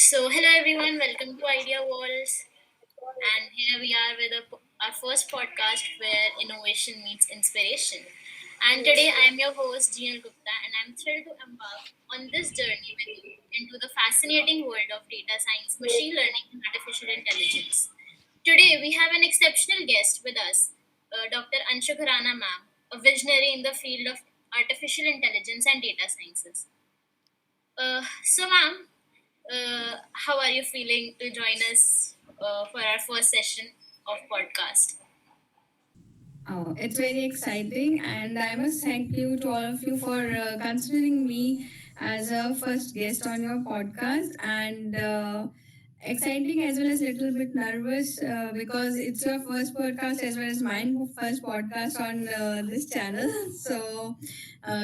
So, hello everyone, welcome to Idea Walls. And here we are with our first podcast where innovation meets inspiration. And today I am your host, Jinal Gupta, and I'm thrilled to embark on this journey with you into the fascinating world of data science, machine learning, and artificial intelligence. Today we have an exceptional guest with us, Dr. Anshu Khurana ma'am, a visionary in the field of artificial intelligence and data sciences. Ma'am, how are you feeling to join us for our first session of podcast? Oh, it's very exciting, and I must thank you to all of you for considering me as a first guest on your podcast. And exciting as well as little bit nervous because it's your first podcast as well as mine first podcast on this channel. So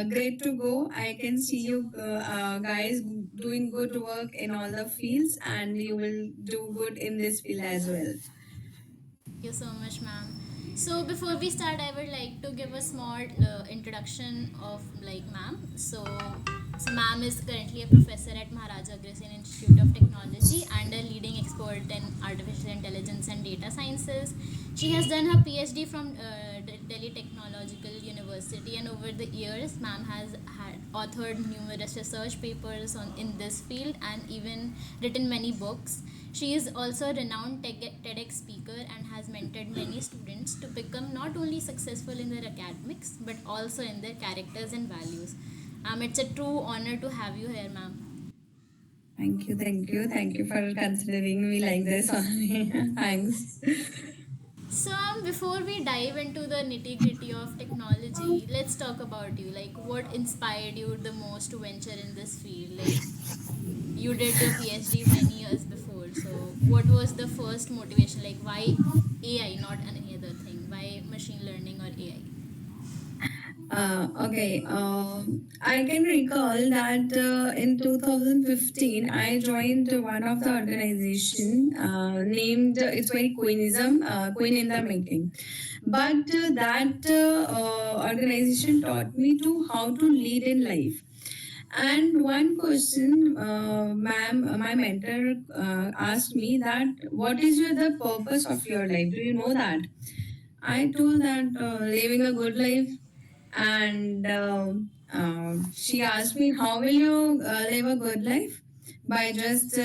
great to go. I can see you guys doing good work in all the fields, and you will do good in this field as well. Thank you so much, ma'am. So before we start, I would like to give a small introduction of ma'am. So ma'am is currently a professor at Maharaja Agrasen Institute of Technology and a leading expert in artificial intelligence and data sciences. She has done her PhD from Delhi Technological University, and over the years, ma'am has had authored numerous research papers on in this field and even written many books. She is also a renowned TEDx speaker and has mentored many students to become not only successful in their academics but also in their characters and values. It's a true honor to have you here, ma'am. Thank you for considering me like this only. Thanks. So, before we dive into the nitty gritty of technology, let's talk about you. Like, what inspired you the most to venture in this field? Like, you did your PhD many years before. So, what was the first motivation? Like, why AI, not any other thing? Why machine learning or AI? Okay, I can recall that in 2015 I joined one of the organization named it's very Queenism, Queen in the Making. But that organization taught me to how to lead in life. And one question, ma'am, my mentor asked me that, what is the purpose of your life? Do you know that? I told that living a good life, and she asked me, how will you live a good life? By just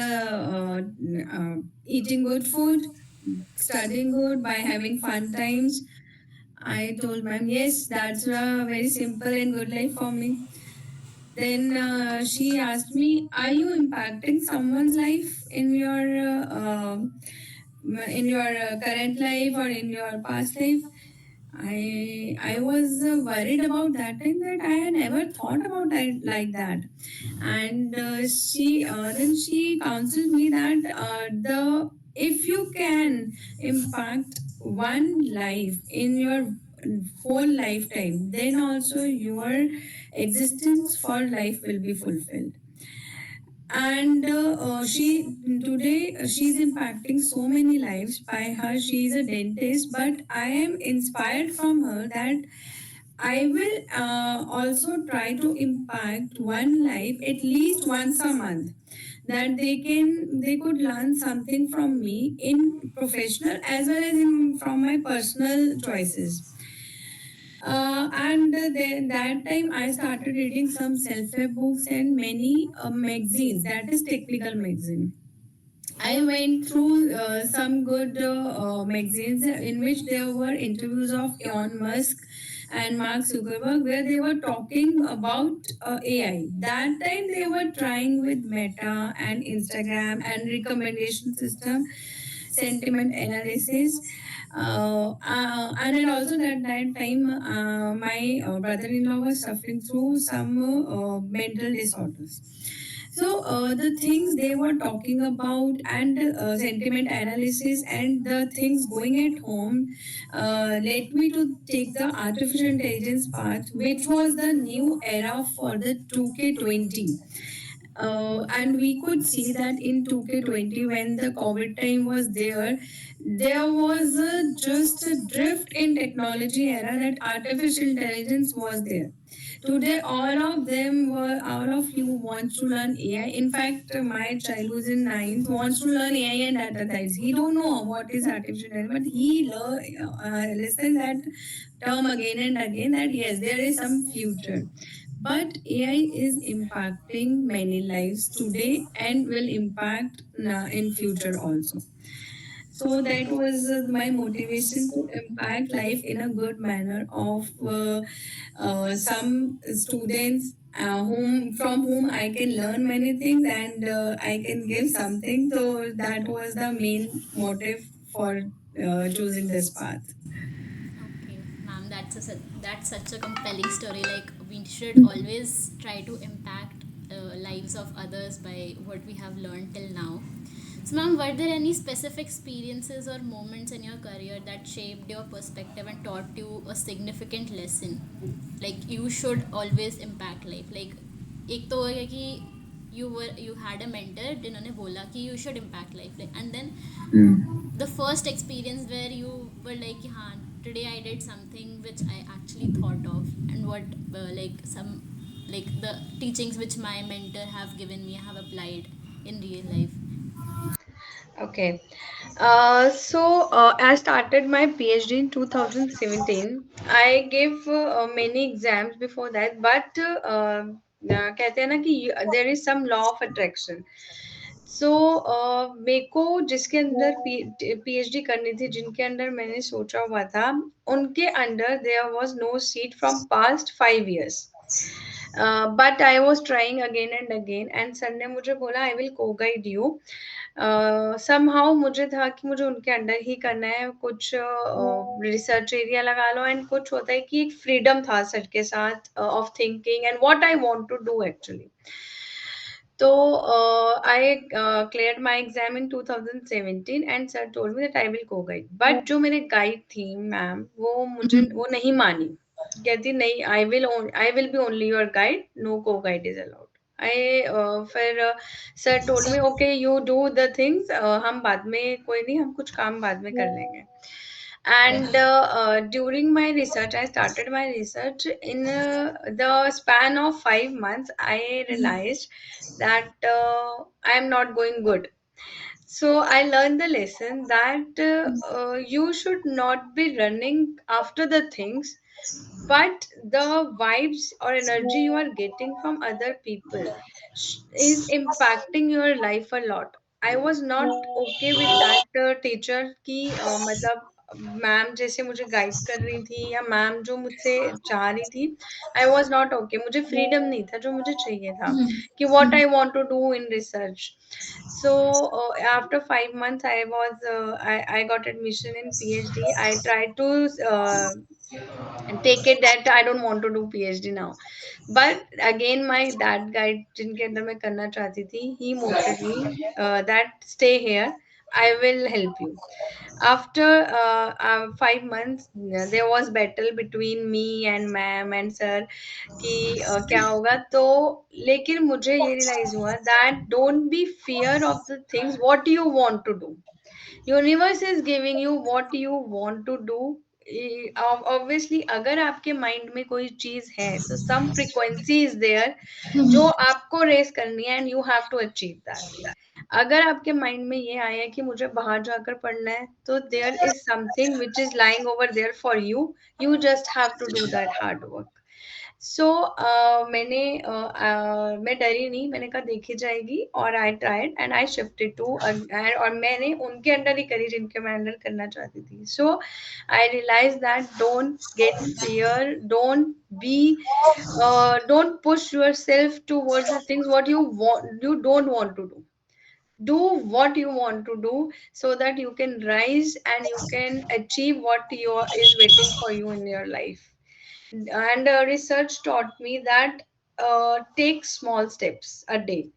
eating good food, studying good, by having fun times. I told ma'am, yes, that's a very simple and good life for me. Then she asked me, "Are you impacting someone's life in your current life or in your past life?" I was worried about that time that I had never thought about it like that, and she then she counseled me that the if you can impact one life in your whole lifetime, then also your existence for life will be fulfilled. And she today she's impacting so many lives by her. She's a dentist, but I am inspired from her that I will also try to impact one life at least once a month, that they could learn something from me in professional as well as in from my personal choices. And then that time I started reading some self-help books and many magazines, that is technical magazine. I went through some good magazines in which there were interviews of Elon Musk and Mark Zuckerberg, where they were talking about AI. That time they were trying with Meta and Instagram and recommendation system, sentiment analysis. And also that time, my brother-in-law was suffering through some mental disorders. So the things they were talking about and sentiment analysis and the things going at home led me to take the artificial intelligence path, which was the new era for the 2K20. And we could see that in 2K20, when the COVID time was there, there was just a drift in technology era that artificial intelligence was there. Today, all of them were, all of you wants to learn AI. In fact, my child who's in ninth wants to learn AI and data science. He don't know what is artificial intelligence, but he listen that term again and again that yes, there is some future. But AI is impacting many lives today and will impact in future also. So that was my motivation to impact life in a good manner of some students whom I can learn many things and I can give something. So that was the main motive for choosing this path. Okay, ma'am, that's such a compelling story. Like we should always try to impact lives of others by what we have learned till now. So, ma'am, were there any specific experiences or moments in your career that shaped your perspective and taught you a significant lesson? Like you should always impact life. Like एक तो हो गया कि you had a mentor जिन्होंने बोला कि you should impact life. Like and then the first experience where you were like हाँ today I did something which I actually thought of, and what like some like the teachings which my mentor have given me I have applied in real life. Okay. I started my PhD in 2017. I gave many exams before that, but कहते हैं ना कि there is some law of attraction. सो मेरे को जिसके अंदर PhD करनी थी, जिनके अंडर मैंने सोचा हुआ था, उनके under there was no seat from past 5 years. But I was trying again and again and sir ने मुझे बोला आई विल को गाइड यू. समहाउ मुझे था कि मुझे उनके अंडर ही करना है, कुछ रिसर्च एरिया लगा लो, एंड कुछ होता है कि एक फ्रीडम था सर के साथ of thinking and what I want to do actually. So I cleared my exam in 2017 and sir told me that I will go guide. But जो मेरे guide थी मैम, वो नहीं मानी. कहती नहीं, I will be only your guide, no co-guide is allowed. फिर sir told me okay you do the things, हम बाद में कोई नहीं, हम कुछ काम बाद में कर लेंगे. And during my research, I started my research in the span of 5 months. I realized that I am not going good. So I learned the lesson that you should not be running after the things, but the vibes or energy you are getting from other people is impacting your life a lot. I was not okay with that teacher कि मतलब ma'am जैसे मुझे guide कर रही थी या ma'am जो मुझसे चाह रही थी, आई वॉज नॉट ओके. मुझे फ्रीडम नहीं था जो मुझे चाहिए था कि what I want to do in research. So after 5 months, I got admission in PhD. I tried to and take it that I don't want to do PhD now. But again, my dad guide जिनके अंदर मैं करना चाहती थी, he motivated me that stay here, I will help you. After 5 months, there was battle between me and ma'am and sir कि क्या होगा. तो लेकिन मुझे ये रियलाइज हुआ that don't be fear of the things what you want to do. Universe is giving you what you want to do. Obviously अगर आपके माइंड में कोई चीज है तो सम फ्रीक्वेंसी इज देयर जो आपको रेस करनी है and you have to achieve that. अगर आपके माइंड में ये आया है कि मुझे बाहर जाकर पढ़ना है, तो there is something which is lying over there for you. You just have to do that hard work. So मैं डरी नहीं, मैंने कहा देखी जाएगी, और I tried and I shifted to, और मैंने उनके अंडर ही करी जिनके मैं अंडर करना चाहती थी. So I realise that don't get fear, don't push yourself towards the things what you don't want to do what you want to do, so that you can rise and you can achieve what is waiting for you in your life. And research taught me that take small steps a day.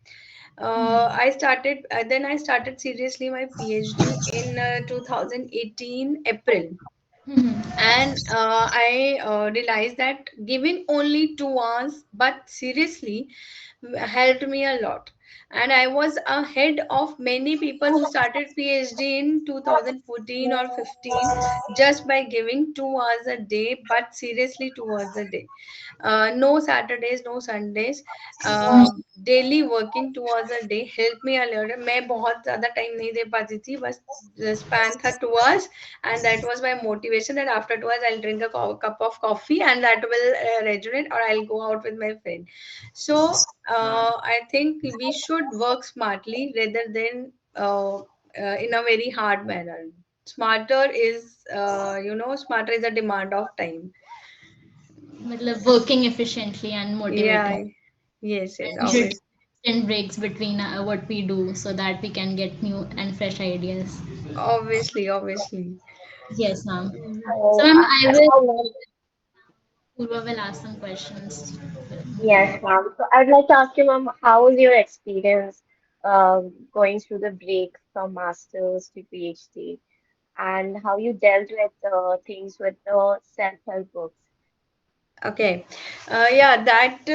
Then I started seriously my PhD in 2018 April. And I realized that giving only 2 hours but seriously helped me a lot. And I was ahead of many people who started PhD in 2014 or 15, just by giving 2 hours a day, but seriously 2 hours a day. No Saturdays, no Sundays. Daily working 2 hours a day help me a lot. मैं बहुत ज़्यादा time नहीं दे पाती थी, बस span था 2 hours, and that was my motivation, that after 2 hours I'll drink a cup of coffee and that will rejuvenate, or I'll go out with my friend. So I think we should work smartly rather than in a very hard manner. Smarter is smarter is a demand of time. मतलब working efficiently and motivating. Yeah. Yes, yes, And we should always. take instant breaks between what we do so that we can get new and fresh ideas. Obviously, obviously. Yes, ma'am. So, So ma'am, I will. I want, Purva will ask some questions. yes, ma'am. So I'd like to ask you, ma'am, how was your experience going through the break from master's to PhD, and how you dealt with things with the self-help books? Okay. Yeah, that.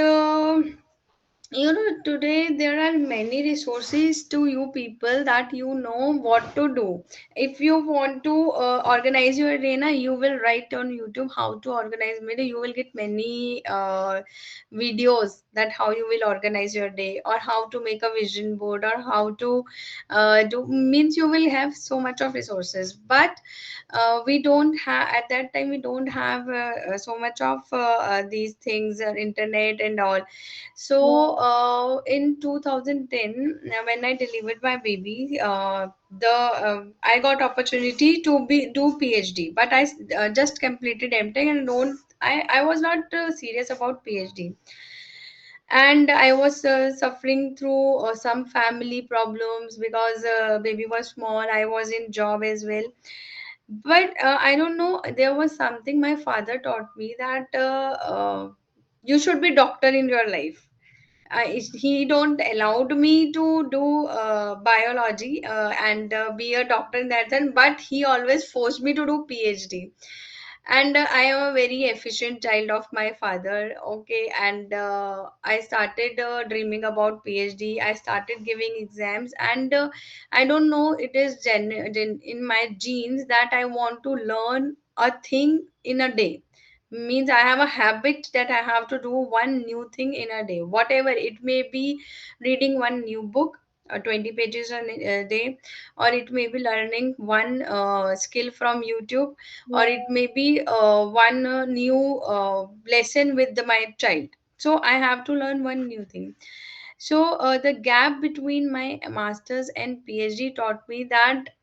Today there are many resources to you people, that you know what to do. If you want to organize your day na, you will write on YouTube how to organize my day. You will get many videos that how you will organize your day, or how to make a vision board, or how to do, means you will have so much of resources. But we don't have, at that time we don't have so much of these things, internet and all. So in 2010, when I delivered my baby, the I got opportunity to be do PhD, but I just completed MTech, and don't I was not serious about PhD. And I was suffering through some family problems, because baby was small. I was in job as well. But I don't know, there was something my father taught me, that you should be doctor in your life. He don't allowed me to do biology and be a doctor in that sense, but he always forced me to do PhD. And I am a very efficient child of my father. Okay, and I started dreaming about PhD. I started giving exams, and I don't know, it is in my genes that I want to learn a thing in a day. Means I have a habit that I have to do one new thing in a day, whatever it may be. Reading one new book, 20 pages a day, or it may be learning one skill from YouTube, or it may be one new lesson with my child. So I have to learn one new thing. So the gap between my masters and PhD taught me that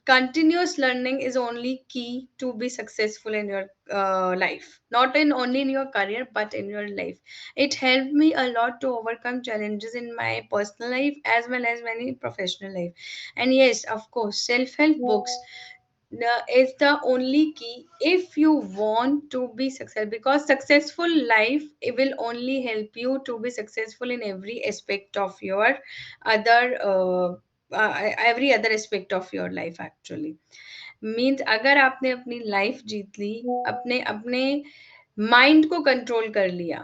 continuous learning is only key to be successful in your life, not in only in your career but in your life. It helped me a lot to overcome challenges in my personal life as well as many professional life. And yes, of course, self-help books is the only key if you want to be successful, because successful life, it will only help you to be successful in every aspect of your other every other aspect of your life actually. Means अगर आपने अपनी life जीत ली, अपने अपने mind को control कर लिया,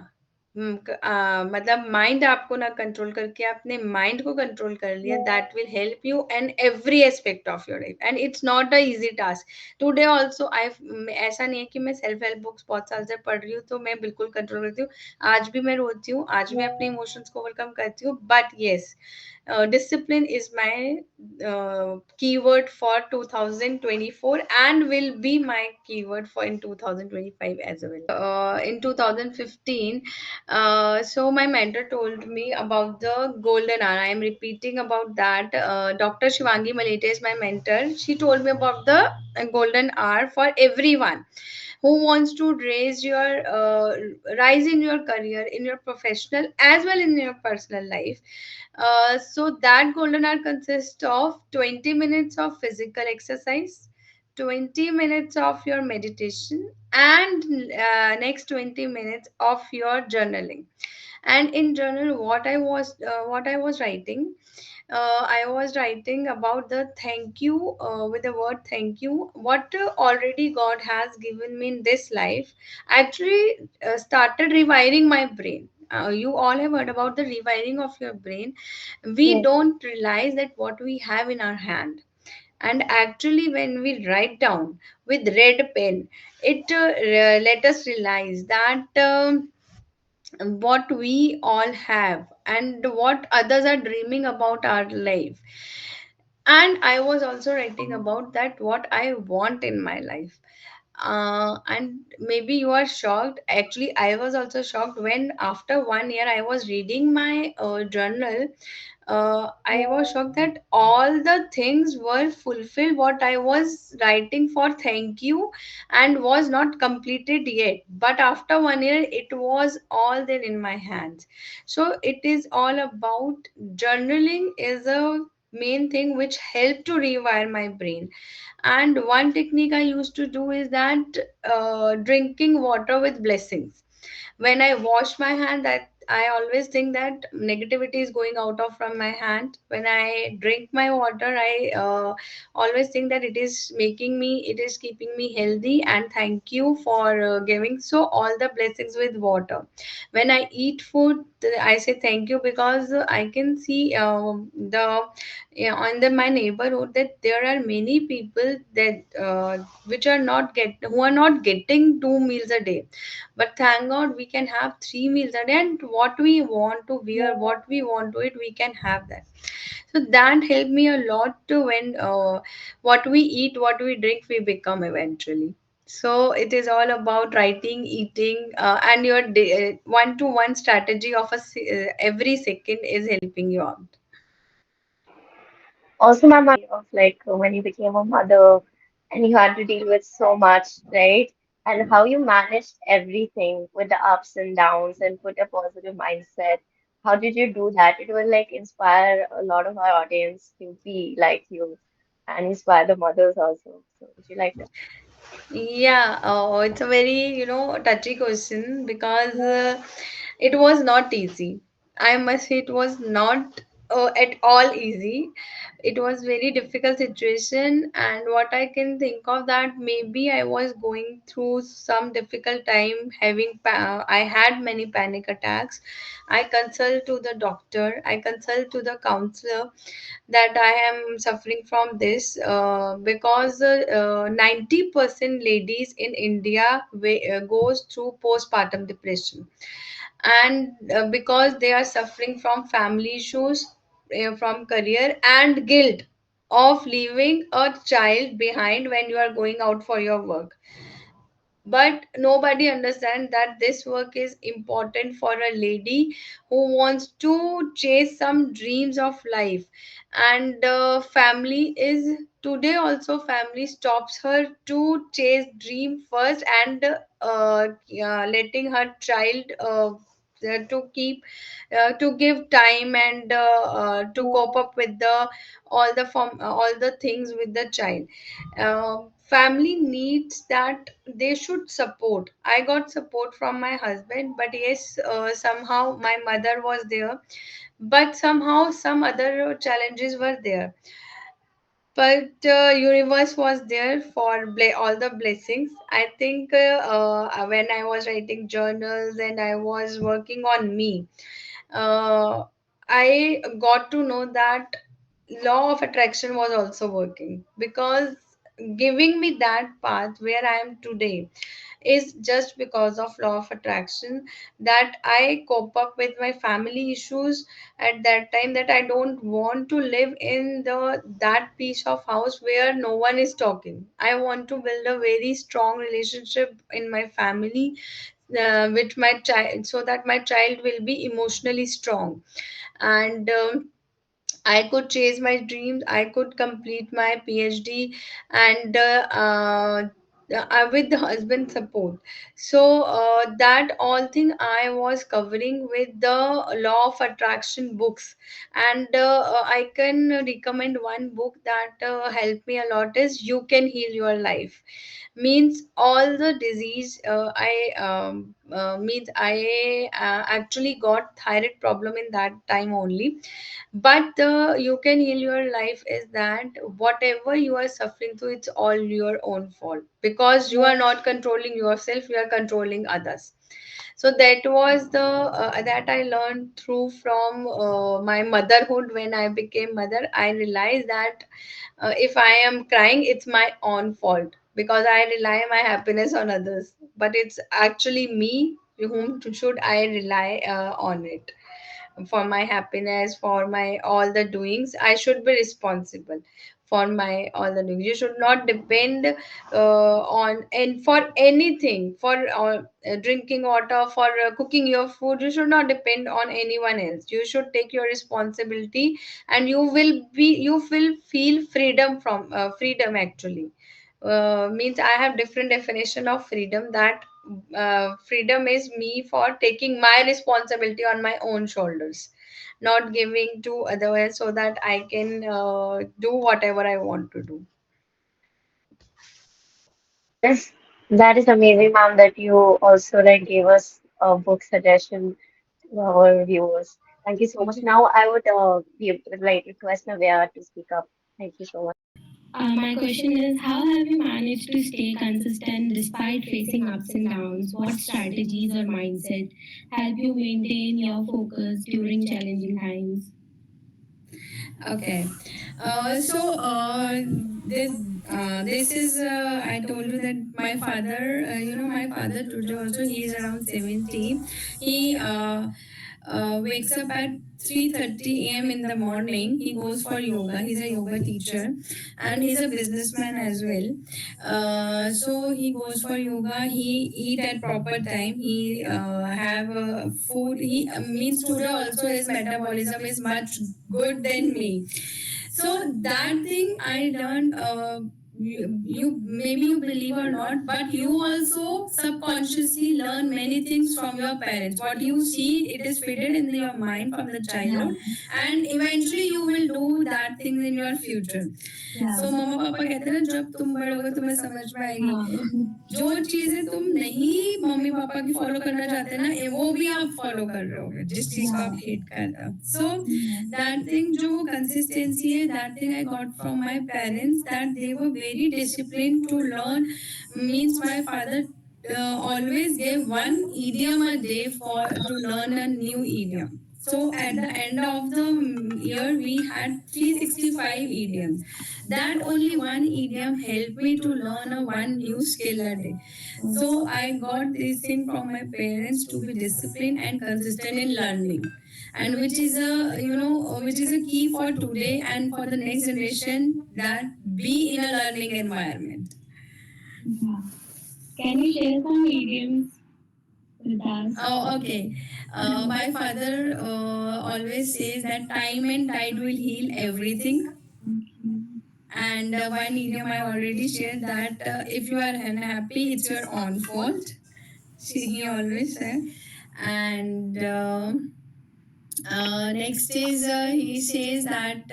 मतलब mind आपको ना कंट्रोल करके अपने माइंड को कंट्रोल कर लिया, that will help you in every aspect of your life, and it's not a easy task. Today also I, ऐसा नहीं है कि मैं सेल्फ हेल्प बुक्स बहुत साल से पढ़ रही हूँ तो मैं बिल्कुल कंट्रोल करती हूँ. आज भी मैं रोती हूँ, आज भी अपने इमोशंस को ओवरकम करती हूँ, but yes, Discipline is my keyword for 2024 and will be my keyword for in 2025 as well. In 2015, so my mentor told me about the golden hour. I am repeating about that. Dr. Shivangi Malete is my mentor. She told me about the golden hour for everyone who wants to rise in your career, in your professional as well in your personal life. So that golden hour consists of 20 minutes of physical exercise, 20 minutes of your meditation, and next 20 minutes of your journaling. And in journal, what I was writing, I was writing about the thank you, with the word thank you, what already God has given me in this life. Actually, started rewiring my brain. You all have heard about the rewiring of your brain. We Yes. don't realize that what we have in our hand. And actually, when we write down with red pen, it let us realize that. What we all have and what others are dreaming about our life. And I was also writing about that what I want in my life. And maybe you are shocked. Actually, I was also shocked when after 1 year I was reading my journal. I was shocked that all the things were fulfilled what I was writing for thank you and was not completed yet. But after 1 year, it was all there in my hands. So it is all about journaling is a main thing which helped to rewire my brain. And one technique I used to do is that drinking water with blessings. When I wash my hand, that I always think that negativity is going out of from my hand. When I drink my water, I always think that it is keeping me healthy, and thank you for giving so all the blessings with water. When I eat food, I say thank you because I can see the yeah, on the my neighborhood that there are many people that which are not get who are not getting 2 meals a day, but thank God we can have 3 meals a day, and what we want to wear, what we want to eat, we can have that. So that helped me a lot to when what we eat, what we drink, we become eventually. So it is all about writing, eating, and your one-to-one strategy of every second is helping you out. Also, ma'am, of like when you became a mother and you had to deal with so much, right? And how you managed everything with the ups and downs and put a positive mindset. How did you do that? It will like inspire a lot of our audience to be like you and inspire the mothers also. So, would you like to? Yeah, it's a very, touchy question because it was not easy. I must say it was not at all easy. It was very difficult situation, and what I can think of that maybe I was going through some difficult time I had many panic attacks. I consult to the doctor, I consult to the counselor that I am suffering from this because 90% ladies in India goes through postpartum depression, and because they are suffering from family issues, from career and guilt of leaving a child behind when you are going out for your work. But nobody understands that this work is important for a lady who wants to chase some dreams of life. And family is today also family stops her to chase dream first, and yeah, letting her child to keep to give time and to cope up with the all the things with the child. Family needs that they should support. I got support from my husband, but yes, somehow my mother was there, but somehow some other challenges were there. But universe was there for all the blessings. I think when I was writing journals and I was working on me, uh, I got to know that law of attraction was also working, because giving me that path where I am today. is just because of law of attraction, that I cope up with my family issues at that time, that I don't want to live in the that piece of house where no one is talking. I want to build a very strong relationship in my family, with my child, so that my child will be emotionally strong. And I could chase my dreams. I could complete my PhD, and with the husband support. So that all thing I was covering with the law of attraction books, and I can recommend one book that helped me a lot is "You Can Heal Your Life." Means all the disease, I actually got thyroid problem in that time only. But the "You Can Heal Your Life" is that whatever you are suffering through, it's all your own fault, because you are not controlling yourself, you are controlling others. So that was the that I learned through from my motherhood. When I became mother, I realized that if I am crying, it's my own fault, because I rely my happiness on others, but it's actually me whom should I rely on it for my happiness, for my all the doings. I should be responsible for my all the doings. You should not depend on, and for anything, for drinking water, for cooking your food, you should not depend on anyone else. You should take your responsibility, and you will feel freedom from freedom actually. Means I have different definition of freedom, that freedom is me for taking my responsibility on my own shoulders, not giving to others, so that I can do whatever I want to do. Yes, that is amazing, ma'am, that you also like gave us a book suggestion to our viewers. Thank you so much. Now I would would like request Navya to speak up. Thank you so much. My question is, how have you managed to stay consistent despite facing ups and downs? What strategies or mindset help you maintain your focus during challenging times? Okay. So this this is I told you that my father, my father today also, he is around 70. He wakes up at 3:30 a.m. in the morning. He goes for yoga. He's a yoga teacher, and he's a businessman as well. So he goes for yoga. He eat at proper time. He have food. He means today also his metabolism is much good than me. So that thing I learned. You maybe you believe or not, but you also subconsciously learn many things from your parents. What you see, it is fitted in your mind from the childhood, and eventually you will do that thing in your future. So मम्मा पापा कहते हैं ना, जब तुम बढ़ोगे तुम्हें समझ में आएगी जो चीजें तुम नहीं मम्मी पापा की फॉलो करना चाहते ना, वो भी आप फॉलो कर रहे होगे जिस चीज को आप हेट करते हो. So that thing, जो वो consistency है, that thing I got from my parents, that they were very disciplined to learn. Means my father always gave one idiom a day for to learn a new idiom. So at the end of the year, we had 365 idioms. That only one idiom helped me to learn a one new skill a day. So I got this thing from my parents to be disciplined and consistent in learning, and which is a key for today and for the next generation, that be in a learning environment. Yeah. Can you share some idioms with us? Oh, okay. My father always says that time and tide will heal everything. And one idiom I already shared, that if you are unhappy, it's your own fault. He always said. And next is he says that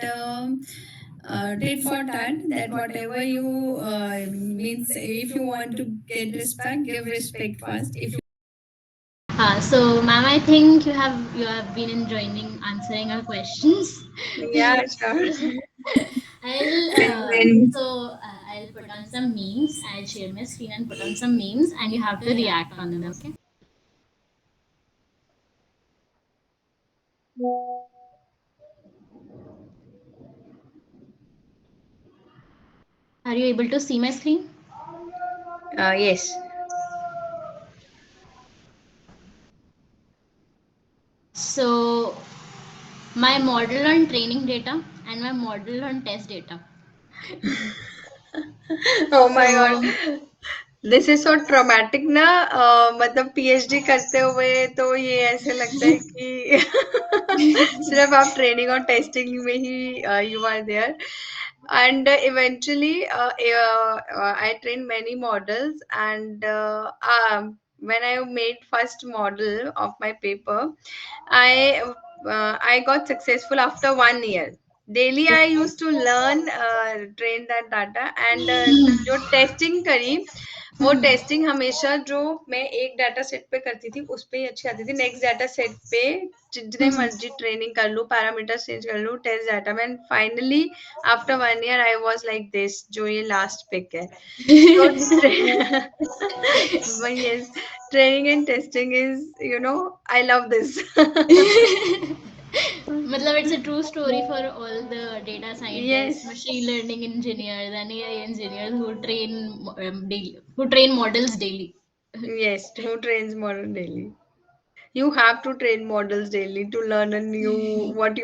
tit for tat, that whatever you means, if you want to get respect, give respect first. If So, ma'am, I think you have been enjoying answering our questions. Yeah, sure. I'll Then I'll put on some memes. I'll share my screen and put on some memes, and you have to react on them. Okay? Are you able to see my screen? yes. My model on training data and my model on test data. Oh my So God. This is so traumatic ना, मतलब PhD करते हुए तो ये ऐसे लगता है कि सिर्फ आप ट्रेनिंग और टेस्टिंग में ही you are there. And eventually, I trained many models, and when I made first model of my paper, I got successful after 1 year. Daily I used to learn, train that data, and जो testing करी, वो testing हमेशा जो मैं एक data set पे करती थी उस पे ही अच्छी आती थी. नेक्स्ट डाटा सेट पे जितने मर्जी ट्रेनिंग कर लूँ, पैरामीटर चेंज कर लूँ, टेस्ट डाटा में, finally after 1 year I was like this, जो ये लास्ट पिक है. So yes, training and testing is, I love this. मतलब it's a true story for all the data scientists, Yes, machine learning engineers, and AI engineers who daily, who train models daily. yes, who trains model daily? You have to train models daily to learn a new, what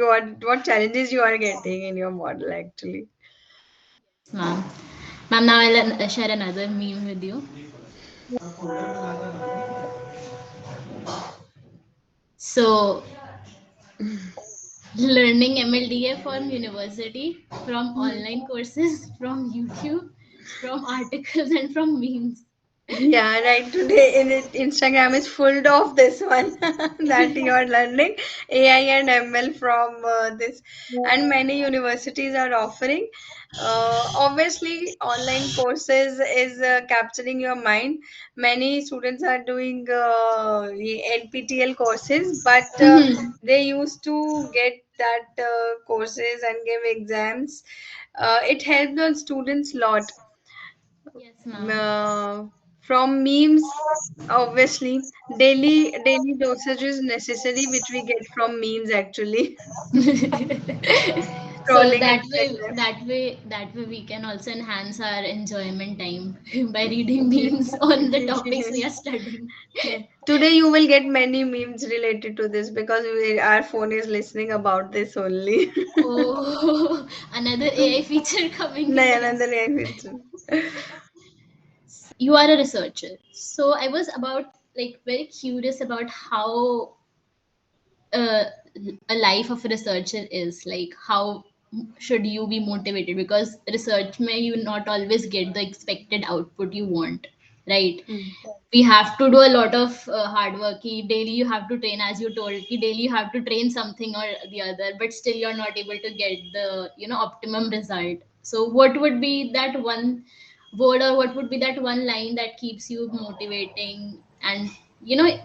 challenges you are getting in your model actually. Ma'am, ma'am, now I'll share another meme with you. So, learning MLDA from university, from online courses, from YouTube, from articles, and from memes. Yeah, right. Today in it, Instagram is full of this one that you are learning AI and ML from this, and many universities are offering. Obviously, online courses is capturing your mind. Many students are doing the NPTEL courses, but they used to get that courses and give exams. It helped the students lot. Yes, ma'am. From memes, obviously, daily dosage is necessary, which we get from memes actually. So Scrolling Instagram. that way we can also enhance our enjoyment time by reading memes on the topics we are studying. Yeah. Today you will get many memes related to this because our phone is listening about this only. Oh, another AI feature coming No, in another next. language. You are a researcher, so I was about like very curious about how uh, a life of a researcher is like. How should you be motivated, because research may you not always get the expected output you want, right? Mm. We have to do a lot of hard work ki daily you have to train, as you told ki daily you have to train something or the other, but still you're not able to get the optimum result. So what would be that one word, or what would be that one line that keeps you motivating? And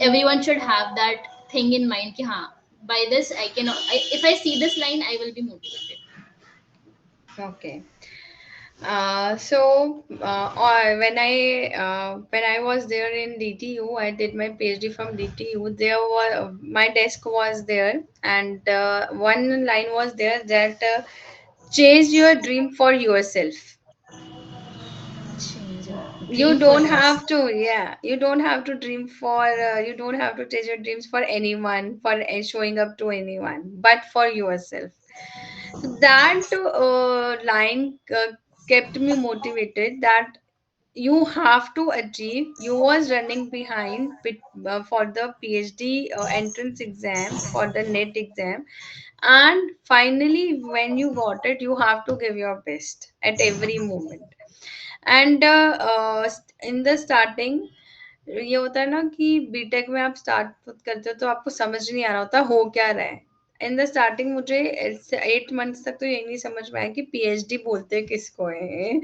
everyone should have that thing in mind ki ha, by this if I see this line I will be motivated. Okay. When I was there in DTU, I did my PhD from DTU. There was my desk was there, and one line was there that chase your dream for yourself. Change your You dream for don't have yourself. to, yeah, you don't have to dream for, you don't have to chase your dreams for anyone, for showing up to anyone, but for yourself. So that line kept me motivated, that you have to achieve. You was running behind for the PhD entrance exam, for the net exam, and finally when you got it, you have to give your best at every moment. And in the starting ये होता है ना कि BTech में आप start करते हो तो आपको समझ नहीं आ रहा होता हो क्या रहा है. इन द स्टार्टिंग मुझे 8 मंथ्स तक तो ये नहीं समझ में आया कि पीएचडी बोलते किसको है.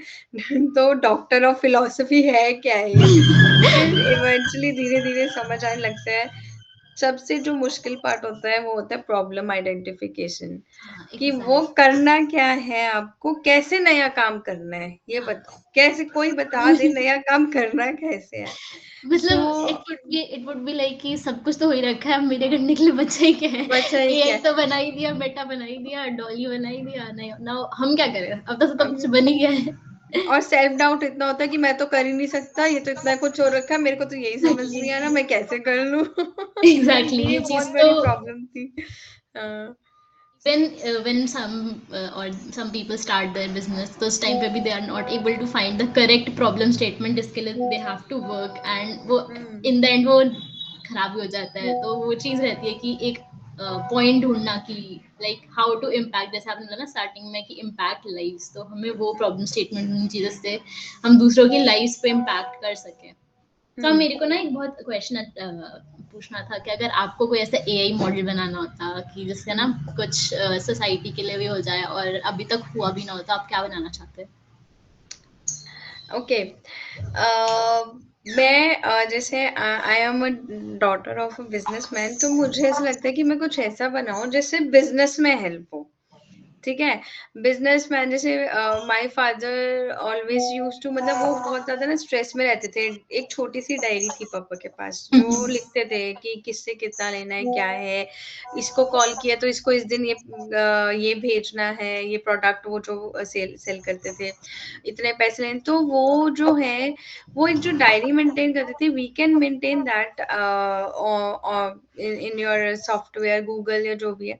तो डॉक्टर ऑफ फिलोसफी है क्या ये. फिर इवेंचुअली धीरे धीरे समझ आने लगता है. सबसे जो मुश्किल पार्ट होता है वो होता है प्रॉब्लम आइडेंटिफिकेशन, हाँ, कि वो एग्जैक्ट. करना क्या है, आपको कैसे नया काम करना है ये हाँ. बताओ, कैसे कोई बता दे नया काम करना कैसे है. सो मतलब इट वुड बी लाइक कि सब कुछ तो हो ही रखा है, अब मेरे करने के लिए बचा ही क्या है. बचा ही क्या एआई है. तो बना ही दिया, बेटा बना ही दिया, डॉली बना ही दिया, नहीं ना हम क्या करें, अब तो सब कुछ अब बन ही गया है. और सेल्फ डाउट इतना होता है कि मैं तो कर ही नहीं सकता, ये तो इतना कुछ हो रखा है, मेरे को तो यही समझ नहीं आ रहा मैं कैसे कर लूं. एग्जैक्टली ये ये बहुत चीज तो बड़ी प्रॉब्लम थी. हाँ. when or some people start their business, तो उस टाइम पे भी they are not able to find the correct problem statement जिसके लिए they have to work, and वो हम्म in the end वो खराब भी हो जाता है। तो वो चीज़ रहती है कि एक पॉइंट ढूंढना कि लाइक हाउ टू इम्पैक्ट, जैसे आपने बोला ना स्टार्टिंग में कि इम्पैक्ट लाइव्स, तो हमें वो प्रॉब्लम स्टेटमेंट ढूंढनी चाहिए जिससे हम दूसरों की लाइफ पे इम्पैक्ट कर सकें। तो हम्म मेरे को ना एक बहुत क्वेश्चन पूछना था कि अगर आपको कोई ऐसा एआई मॉडल बनाना होता कि जिससे ना हम्म कुछ सोसाइटी के लिए भी हो जाए और अभी तक हुआ भी ना हो, तो आप क्या बनाना चाहते? ओके। मैं जैसे I am a daughter of a businessman, तो मुझे ऐसा लगता है कि मैं कुछ ऐसा बनाऊं जिससे बिजनेस में हेल्प हो। ठीक है। बिजनेसमैन जैसे my father always use to, मतलब वो बहुत ज्यादा ना स्ट्रेस में रहते थे। एक छोटी सी डायरी थी पापा के पास, जो लिखते थे कि किससे कितना लेना है, क्या है, इसको कॉल किया तो इसको इस दिन ये भेजना है, ये प्रोडक्ट, वो जो सेल सेल करते थे, इतने पैसे लेने। तो वो जो है, वो एक जो डायरी मेंटेन करते थे, we can maintain that in your software, Google या जो भी है।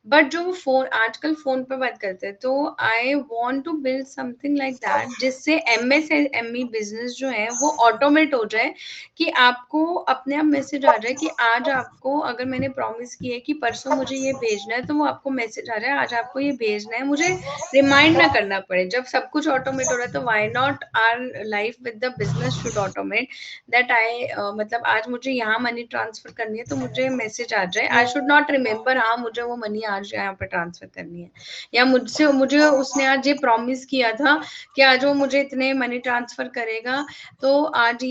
बट जो वो फोन आजकल फोन पे बात करते हैं, तो I want to build something like that, जिससे एमएसएमई बिजनेस जो है वो ऑटोमेट हो जाए। कि आपको अपने आप मैसेज आ जाए कि आज आपको, अगर मैंने प्रॉमिस की है कि परसों मुझे ये भेजना है, तो वो आपको मैसेज आ जाए आज आपको ये भेजना है, मुझे रिमाइंड ना करना पड़े। जब सब कुछ ऑटोमेट हो रहा है, तो why not our life with the business should automate that I, मतलब आज मुझे यहाँ मनी ट्रांसफर करनी है, तो मुझे मैसेज आ जाए। आई शुड नॉट रिमेम्बर, हाँ मुझे वो मनी आज यहाँ पे ट्रांसफर करनी है, या मुझसे मुझे उसने आज ये प्रॉमिस किया था कि आज वो मुझे इतने मनी ट्रांसफर करेगा, तो आज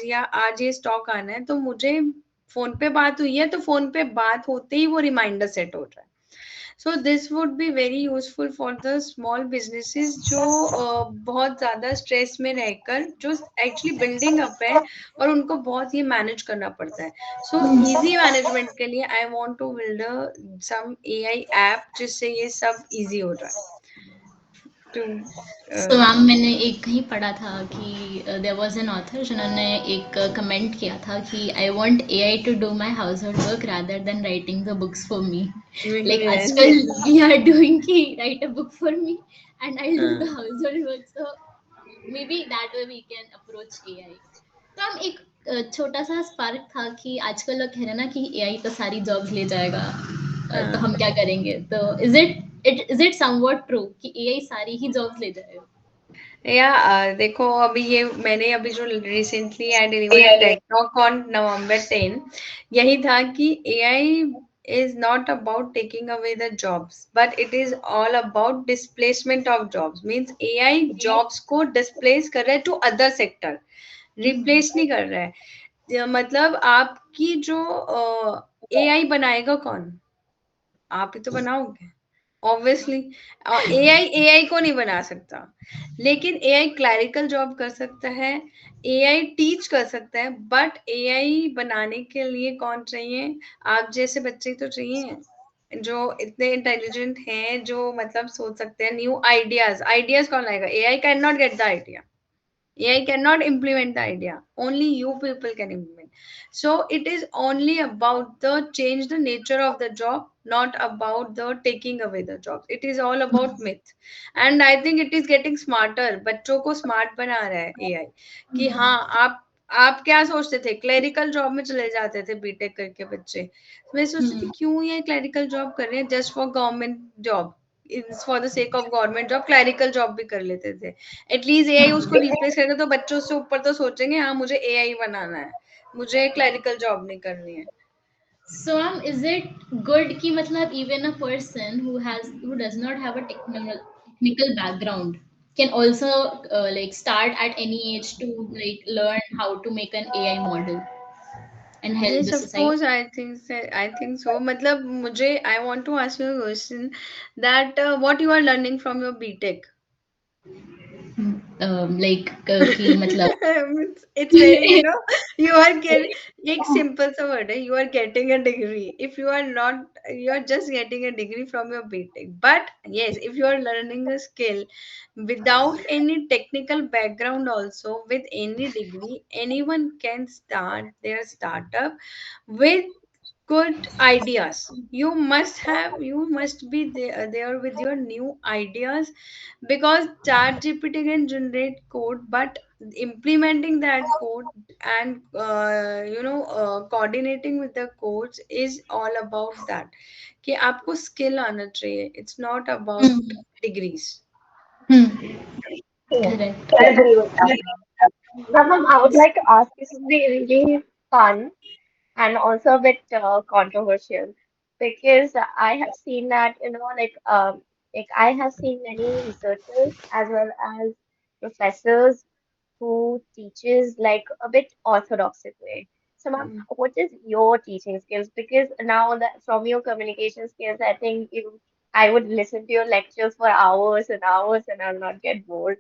या आज ये स्टॉक आना है, तो मुझे फोन पे बात हुई है, तो फोन पे बात होते ही वो रिमाइंडर सेट हो जाए। So this would be very useful for the small businesses, जो बहुत ज्यादा स्ट्रेस में रहकर जो एक्चुअली बिल्डिंग अप है, और उनको बहुत ही मैनेज करना पड़ता है। सो इजी मैनेजमेंट के लिए I want to build some AI app, जिससे ये सब इजी हो जाए। टू तो मैम मैंने एक कहीं पढ़ा था कि देयर वाज एन ऑथर जिन्होंने एक कमेंट किया था कि I want A I to do my household work rather than writing the books for me. Like yes. आजकल वी आर डूइंग कि write a book for me and I do the हाँ household work, so maybe that way we can approach A I. तो हम एक छोटा सा spark था कि आजकल लोग कह रहे हैं ना कि एआई तो सारी जॉब्स ले जाएगा, तो हाँ। हम क्या करेंगे? तो इज इट समवॉट ट्रू कि एआई सारी ही जॉब्स ले जाएगा? या देखो, अभी ये मैंने अभी जो recently I delivered a TED talk on November 10, यही था कि AI is not about taking away the jobs, but it is all about displacement of jobs. Means AI jobs को डिस्प्लेस कर रहा है टू अदर सेक्टर, रिप्लेस नहीं कर रहा है। मतलब आपकी जो एआई बनाएगा कौन? आप ही तो बनाओगे, ऑब्वियसली। एआई एआई को नहीं बना सकता, लेकिन एआई क्लैरिकल जॉब कर सकता है, एआई टीच कर सकता है। बट एआई बनाने के लिए कौन चाहिए? आप जैसे बच्चे तो चाहिए, जो इतने इंटेलिजेंट हैं, जो मतलब सोच सकते हैं न्यू आइडियाज। आइडियाज कौन लाएगा? AI can not get the idea, AI cannot implement the idea. Only you people can implement. So it is only about the change the nature of the job, not about the taking away the jobs. It is all about myth. And I think it is getting smarter. बच्चों को smart बना रहा है AI, कि हाँ, आप क्या सोचते थे? क्लरिकल जॉब में चले जाते थे बीटेक करके बच्चे। मैं सोचती थी क्यों ये क्लरिकल जॉब कर रहे हैं, just for government job, for the sake of government job clerical job भी कर लेते थे। एटलीस्ट एआई उसको रिप्लेस करेगा, तो बच्चों से ऊपर तो सोचेंगे हाँ मुझे एआई बनाना है, मुझे क्लरिकल जॉब नहीं करनी है। So is it good कि मतलब even a person who does not have a technical background can also like start at any age to like learn how to make an AI model and help Yes, the of society? course, I think so. मतलब मुझे I want to ask you a question that what you are learning from your BTech? Like कि मतलब It's very, you are getting, एक simple सा word है, you are getting a degree. If you are not, you are just getting a degree from your BTech. But yes, if you are learning a skill without any technical background, also with any degree, anyone can start their startup with good ideas. You must be there with your new ideas, because chat gpt can generate code, but implementing that code and coordinating with the codes is all about that, कि आपको skill आना चाहिए. It's not about Hmm. degrees. Hmm. Yeah, Correct. I agree with that. Ma'am, I would like to ask, this will be really fun and also a bit controversial, because I have seen that, like I have seen many researchers as well as professors who teaches like a bit orthodoxic way. So, ma'am, Hmm. what is your teaching skills? Because now that from your communication skills, I think I would listen to your lectures for hours and hours, and I'll not get bored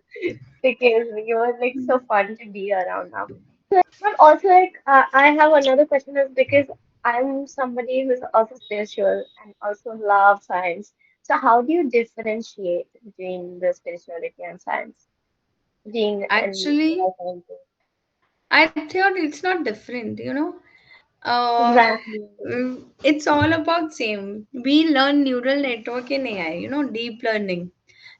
because you're like so fun to be around now. But also, like, I have another question is because I'm somebody who's also spiritual and also love science. So, how do you differentiate between the spirituality and science, being an Actually, life scientist? I thought it's not different, you know. uh Exactly. it's all about same. We learn neural network in AI, deep learning.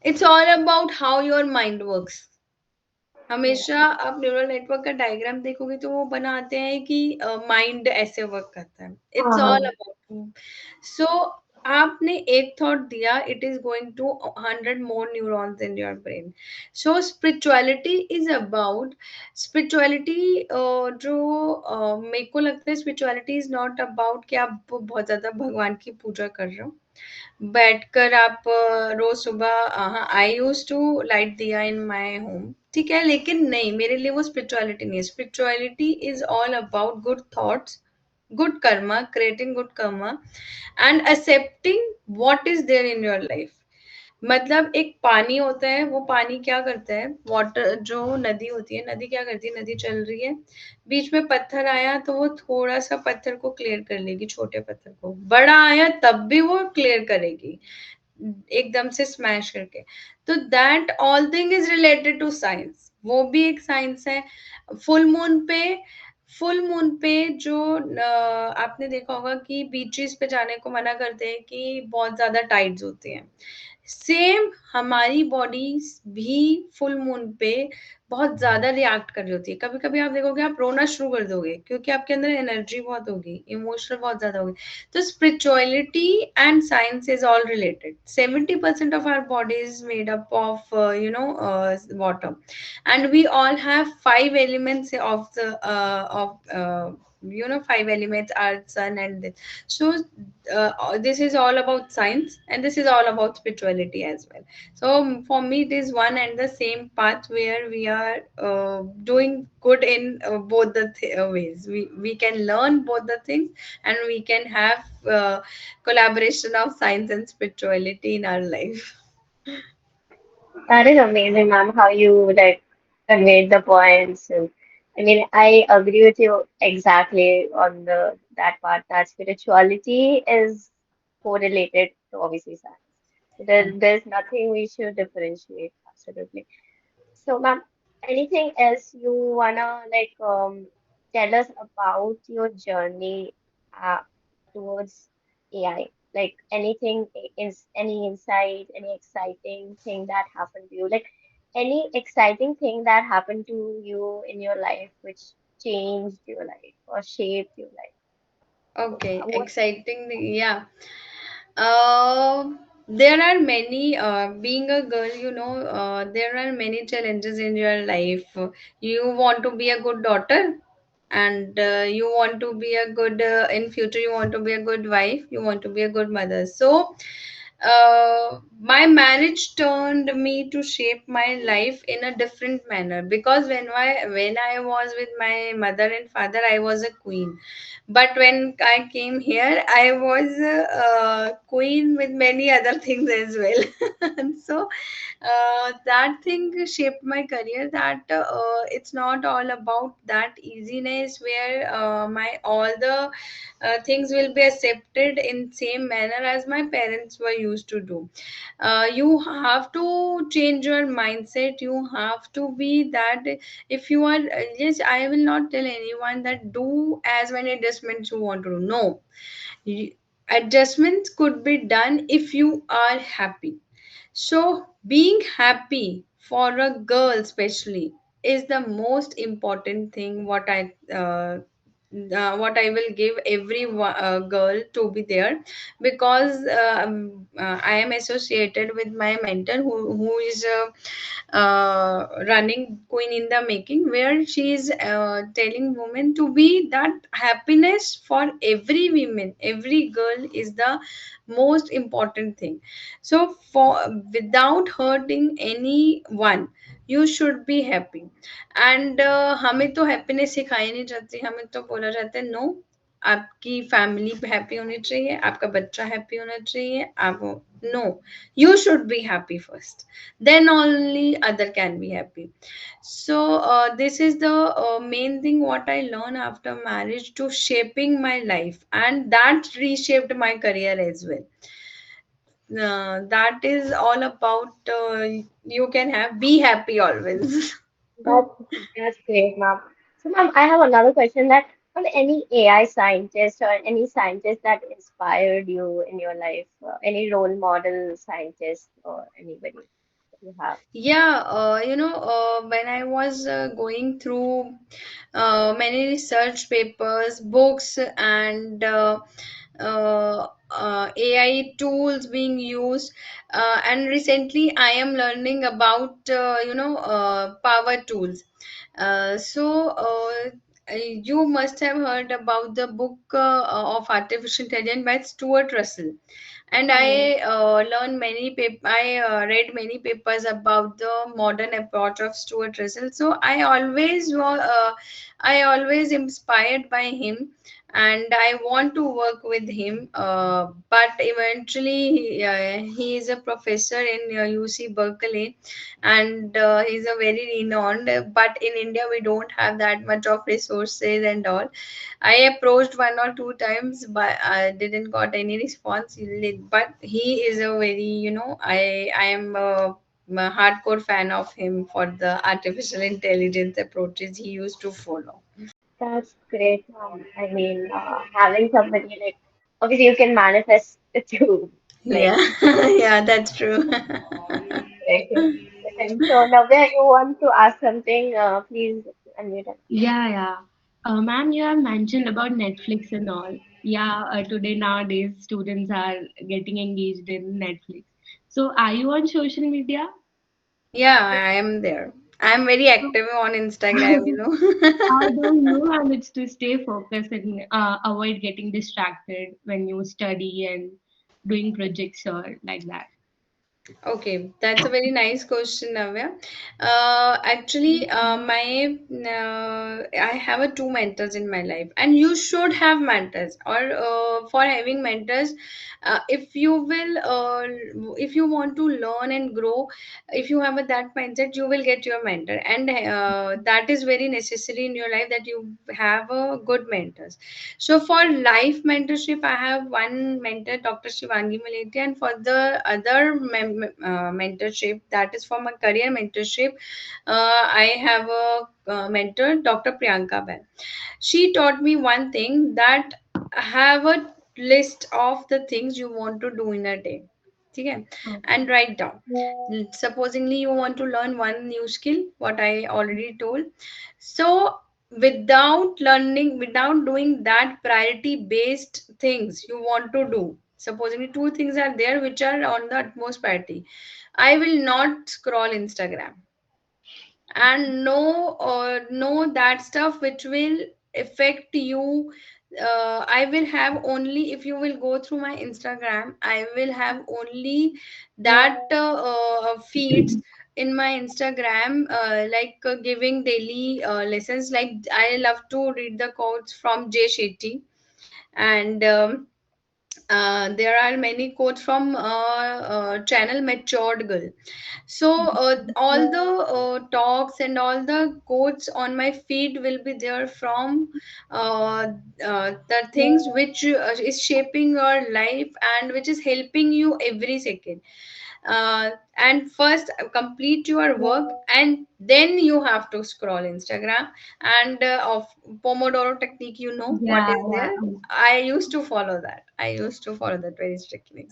It's all about how your mind works. Yeah. हमेशा आप neural network का diagram देखोगे तो वो बनाते हैं कि mind ऐसे वर्क करता है. It's all Uh-huh. अबाउट. सो आपने एक थॉट दिया, it is going to 100 more neurons in your brain. So spirituality is about spirituality. जो मेरे को लगता है स्पिरिचुअलिटी इज नॉट अबाउट कि आप बहुत ज्यादा भगवान की पूजा कर रहे हो, बैठकर आप रोज सुबह. हाँ, आई यूज टू लाइट दिया इन माय होम, ठीक है, लेकिन नहीं, मेरे लिए वो स्पिरिचुअलिटी नहीं है. Spirituality is all about good thoughts, good karma, creating good karma, and accepting what is there in your life. मतलब एक पानी होता है, वो पानी क्या करता है, वाटर जो नदी होती है, नदी क्या करती है, नदी चल रही है, बीच में पत्थर आया तो वो थोड़ा सा पत्थर को क्लियर कर लेगी, छोटे पत्थर को. बड़ा आया तब भी वो क्लियर करेगी, एकदम से स्मैश करके. तो that all thing is related to science, वो भी एक साइंस है. फुल मून पे फुल मून पे जो आपने देखा होगा कि बीचेस पे जाने को मना करते हैं कि बहुत ज्यादा टाइड्स होती हैं. सेम हमारी बॉडीज भी फुल मून पे बहुत ज्यादा रिएक्ट कर रही होती है. कभी कभी आप देखोगे आप रोना शुरू कर दोगे, क्योंकि आपके अंदर एनर्जी बहुत होगी, इमोशनल बहुत ज्यादा होगी. तो spirituality and science is all related. 70% of our body is made up of water, and we all have five elements of the of five elements: earth, sun, and this. So this is all about science, and this is all about spirituality as well. So for me it is one and the same path, where we are doing good in both the ways. We can learn both the things, and we can have collaboration of science and spirituality in our life. That is amazing, ma'am, how you like conveyed the points. And I mean, I agree with you exactly on the that part that spirituality is correlated to obviously science. So there's nothing we should differentiate, absolutely. So, ma'am, anything else you wanna tell us about your journey uh, towards AI? Like anything is any insight, any exciting thing that happened to you? Like any exciting thing that happened to you in your life which changed your life or shaped your life? Okay, What? exciting. Yeah. Uh, there are many, being a girl, there are many challenges in your life. You want to be a good daughter, and you want to be a good, in future, you want to be a good wife, you want to be a good mother. So, my marriage turned me to shape my life in a different manner, because when I was with my mother and father, I was a queen. But when I came here, I was a queen with many other things as well. And so that thing shaped my career, that it's not all about that easiness, where my all the things will be accepted in same manner as my parents were used to do. You have to change your mindset. You have to be that. If you are, yes, I will not tell anyone that do as many adjustments you want to do. No. Y- Adjustments could be done if you are happy. So, being happy for a girl, especially, is the most important thing. What I will give every girl to be there, because I am associated with my mentor who is running Queen in the Making, where she is telling women to be that happiness for every woman, every girl is the most important thing. So for without hurting anyone, you should be happy. And हमें तो happiness सिखाई नहीं जाती, हमें तो बोला जाता है नो, आपकी फैमिली हैप्पी होनी चाहिए, आपका बच्चा हैप्पी होना चाहिए, आप no, you should be happy first, then only other can be happy. So this is the main thing what I learned after marriage to shaping my life, and that reshaped my career as well. That is all about you can have be happy always. That's that's great, ma'am. So, ma'am, I have another question that any AI scientist or any scientist that inspired you in your life, any role model scientist or anybody that you have? Yeah, when I was going through many research papers, books, and AI tools being used, and recently I am learning about power tools. You must have heard about the book of artificial intelligence by Stuart Russell, and Hmm. I read many papers about the modern approach of Stuart Russell. So I always inspired by him, and I want to work with him. But eventually, he is a professor in UC Berkeley, and he's a very renowned. But in India, we don't have that much of resources and all. I approached one or two times, but I didn't got any response. But he is a very, I am a hardcore fan of him for the artificial intelligence approaches he used to follow. That's great, ma'am. I mean, having somebody like obviously you can manifest it too, like. Yeah, yeah, that's true. Okay. And so, Navya, you want to ask something? Please unmute it. Yeah, yeah. Ma'am, you have mentioned about Netflix and all. Yeah, today nowadays students are getting engaged in Netflix. So, are you on social media? Yeah, I am there. I am very So, active on Instagram. how do you manage to stay focused and avoid getting distracted when you study and doing projects or like that? Okay, that's a very nice question, Navya. Actually, I have a two mentors in my life, and you should have mentors. Or for having mentors, if you want to learn and grow, if you have that mindset, you will get your mentor, and that is very necessary in your life that you have a good mentors. So for life mentorship, I have one mentor, Dr. Shivangi Maleti, and for the other mentorship, that is for my career mentorship, I have a mentor, Dr. Priyanka Bell. She taught me one thing, that have a list of the things you want to do in a day. Okay, Okay. and write down. Supposingly, you want to learn one new skill, what I already told. So, without doing that priority based things you want to do, supposingly two things are there which are on the utmost priority, I will not scroll Instagram, and know that stuff which will affect you. I will have only, if you will go through my Instagram, I will have only that feeds in my Instagram, giving daily lessons. Like, I love to read the quotes from Jay Shetty, and There are many quotes from channel Matured Girl. So all the talks and all the quotes on my feed will be there from uh, the things which is shaping your life and which is helping you every second. And first complete your work, and then you have to scroll Instagram. And of Pomodoro technique, you know what Yeah, is yeah. there. I used to follow that very strictly.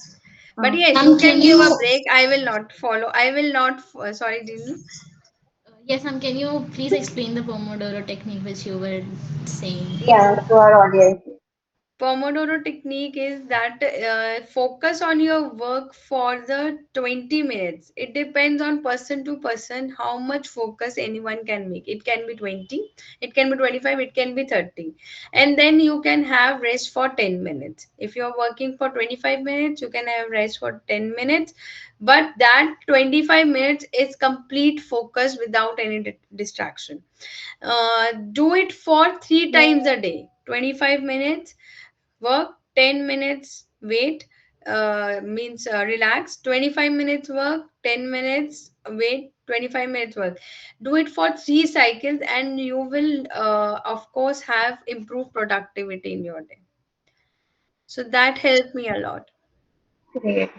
But Okay. yes, Ma'am, you can can give a you break. I will not follow. I will not. Sorry, Jinnu. yes, ma'am, can you please explain the Pomodoro technique which you were saying? Yeah, to our audience. Pomodoro technique is that focus on your work for the 20 minutes. It depends on person to person how much focus anyone can make. It can be 20, it can be 25, it can be 30. And then you can have rest for 10 minutes. If you're working for 25 minutes, you can have rest for 10 minutes. But that 25 minutes is complete focus without any distraction. Do it for three times a day, 25 minutes work, 10 minutes wait, means relax, 25 minutes work, 10 minutes wait, 25 minutes work. Do it for 3 cycles and you will of course have improved productivity in your day. So that helped me a lot. Great.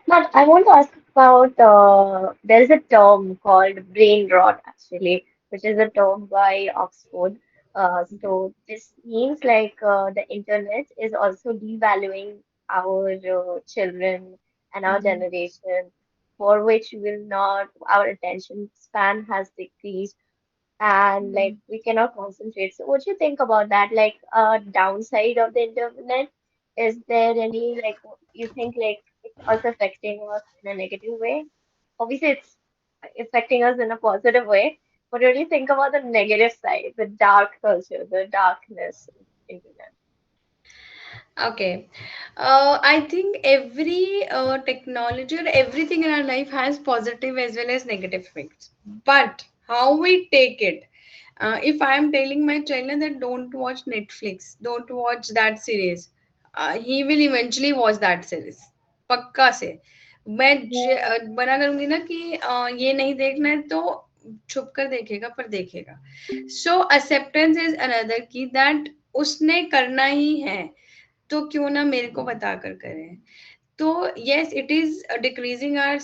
But I want to ask about there is a term called brain rot actually, which is a term by Oxford. So this means like the internet is also devaluing our children and our Mhm. generation, for which will not our attention span has decreased and like we cannot concentrate. So what do you think about that? Like downside of the internet, is there any like you think like it's also affecting us in a negative way? Obviously, it's affecting us in a positive way, but what do you think about the negative side, the dark culture, the darkness of the internet? Okay. I think every technology or everything in our life has positive as well as negative effects. But how we take it, if I am telling my child that don't watch Netflix, don't watch that series, he will eventually watch that series. पक्का से मैं बना करूंगी ना कि ये नहीं देखना है तो छुप कर देखेगा पर देखेगा. सो एक्सेप्टेंस इज अनदर की दैट उसने करना ही है तो क्यों ना मेरे को बता कर करें. तो yes, it is decreasing our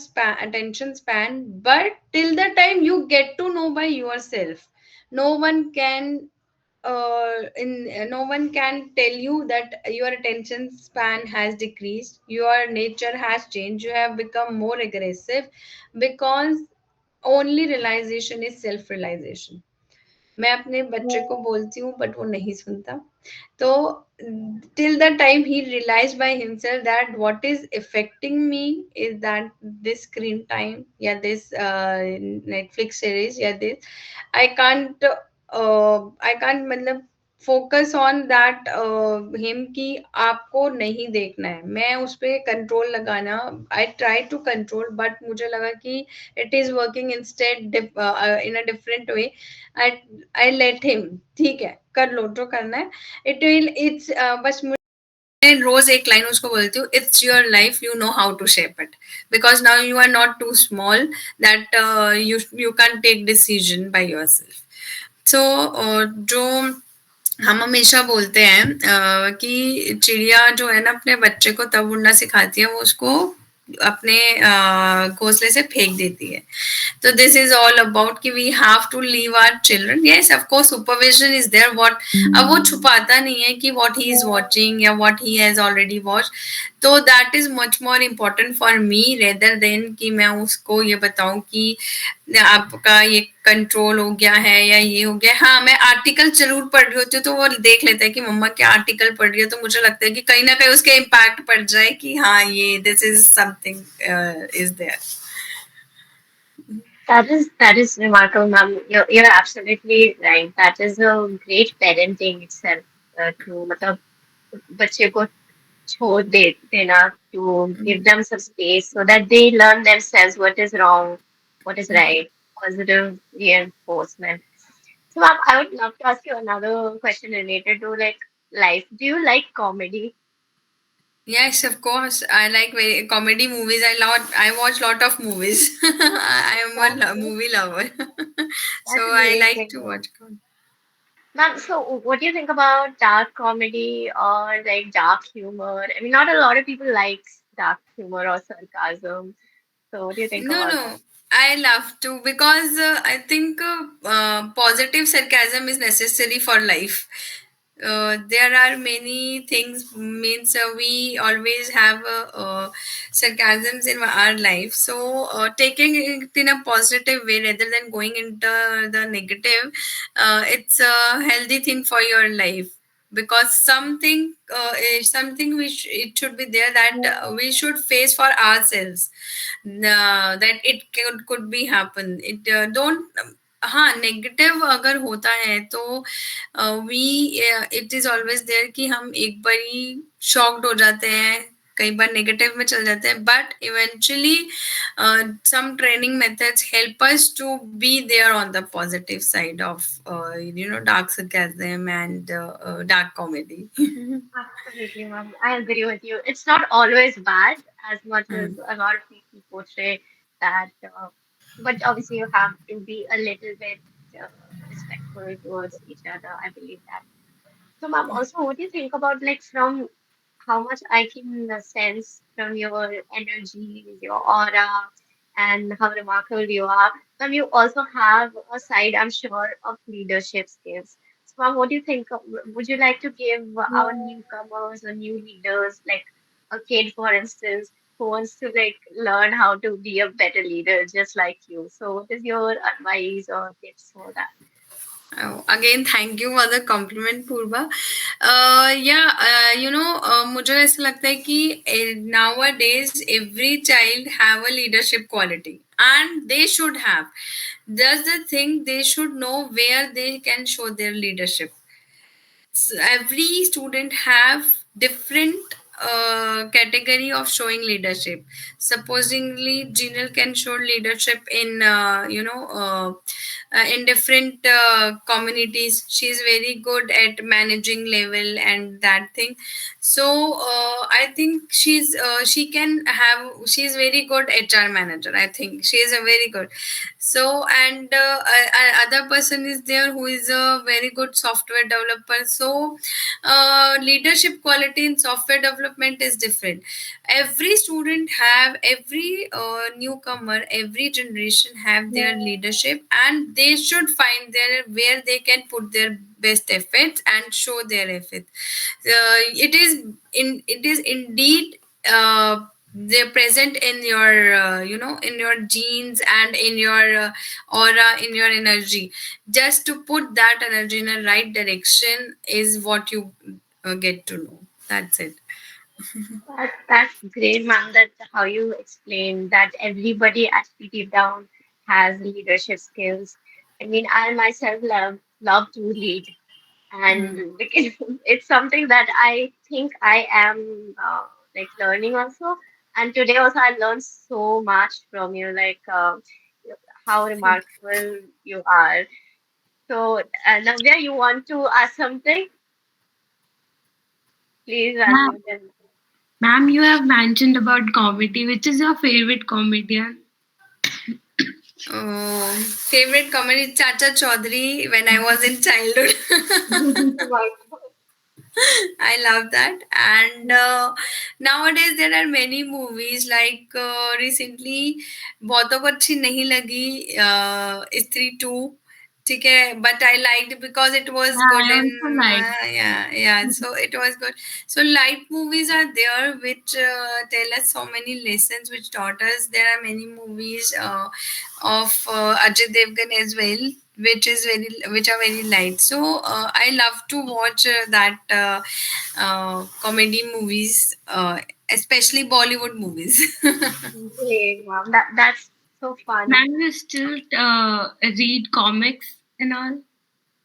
attention span, but till the time you get to know by yourself, no one can no one can tell you that your attention span has decreased, your nature has changed, you have become more aggressive, because only realization is self realization. मैं अपने बच्चे को बोलती हूँ but वो नहीं सुनता. तो till the time he realized by himself that what is affecting me is that this screen time, yeah, this Netflix series, yeah, this I can't मतलब फोकस ऑन दैट हिम कि आपको नहीं देखना है. मैं उस पे कंट्रोल लगाना, I try to control, but मुझे लगा कि it is working instead in a different way. I I let him, ठीक है कर लो जो करना है. इट विल इट्स बस मैं रोज एक लाइन उसको बोलती हूँ, it's your life, you know how to shape it, because now you are not too small that you can take decision by yourself. So जो हम हमेशा बोलते हैं कि चिड़िया जो है ना अपने बच्चे को तब उड़ना सिखाती है वो उसको अपने घोंसले से फेंक देती है. तो दिस इज ऑल अबाउट कि we have to leave our children. Yes, of course supervision is there. What अब वो छुपाता नहीं है कि व्हाट ही इज वाचिंग या what he has already watch. तो that is much more important for me rather than कि मैं उसको ये बताऊं कि आपका ये कंट्रोल हो गया है या ये हो गया. हाँ, मैं आर्टिकल जरूर पढ़ रही होती हूँ तो वो देख लेता है कि मम्मा क्या आर्टिकल पढ़ रही है, तो मुझे लगता है कि कहीं ना कहीं उसके इम्पैक्ट पड़ जाए कि हाँ ये this is something is there. That is remarkable, ma'am. You're absolutely right. That is a great parenting itself. To मतलब बच्चे को छोड़ दे देना, to give them some space so that they learn themselves what is wrong, what is right, positive reinforcement. So ma'am, I would love to ask you another question related to like life. Do you like comedy? Yes, of course. I like very comedy movies. I watch lot of movies. I am a That's great. movie lover, so That's I like amazing, to ma'am. watch. Ma'am, so what do you think about dark comedy or like dark humor? I mean, not a lot of people like dark humor or sarcasm. So what do you think No, about that? no, I love to because I think positive sarcasm is necessary for life. There are many things means we always have sarcasms in our life. So taking it in a positive way rather than going into the negative, it's a healthy thing for your life because something is something which it should be there that we should face for ourselves that it could be happen it don't हाँ negative अगर होता है तो we it is always there कि हम एक बारी shocked हो जाते हैं कई बार नेगेटिव में चल जाते हैं but eventually some training methods help us to be there on the positive side of dark sarcasm and dark comedy. Absolutely, ma'am. I agree with you. It's not always bad as much as Hmm. a lot of people portray that. But obviously, you have to be a little bit uh, respectful towards each other. I believe that. So, ma'am, also, what do you think about like from how much I can sense from your energy, your aura, and how remarkable you are? Ma'am, you also have a side, I'm sure, of leadership skills. So, ma'am, what do you think? Would you like to give our newcomers or new leaders, like a kid, for instance, who wants to like learn how to be a better leader, just like you? So, what is your advice or tips for that? Oh, again, thank you for the compliment, Purva. मुझे ऐसा लगता है कि nowadays every child have a leadership quality and they should have. That's the thing, they should know where they can show their leadership. Every student have different category of showing leadership. Supposingly Jinal can show leadership in in different communities. She's very good at managing level and that thing. So I think she can have, she's very good HR manager. I think she is a very good. So and other person is there who is a very good software developer. So leadership quality in software development is different. Every student have, every newcomer, every generation have their leadership and they should find their where they can put their best efforts and show their effort. It is indeed they're present in your in your genes and in your aura, in your energy. Just to put that energy in a right direction is what you get to know. That's it. That's great, ma'am. That how you explain that everybody actually deep down has leadership skills. I mean, I myself love to lead, Hmm. and because it's something that I think I am like learning also. And today also I learned so much from you, like how Thank remarkable you are. So, Navya, you want to ask something? Please Ma'am, unmute and ma'am, you have mentioned about comedy. Which is your favorite comedian? you. Favorite comedy Chacha Chaudhary when I was in childhood. I love that. And nowadays there are many movies like recently बहुतों को अच्छी नहीं लगी स्त्री to ठीक है but I liked because it was Yeah, good I in also like. yeah, so it was good. So light movies are there which tell us so many lessons which taught us. There are many movies of Ajay Devgan as well which are very light. So I love to watch comedy movies, especially Bollywood movies. great, ma'am. That's so fun. Ma'am, you still read comics and all?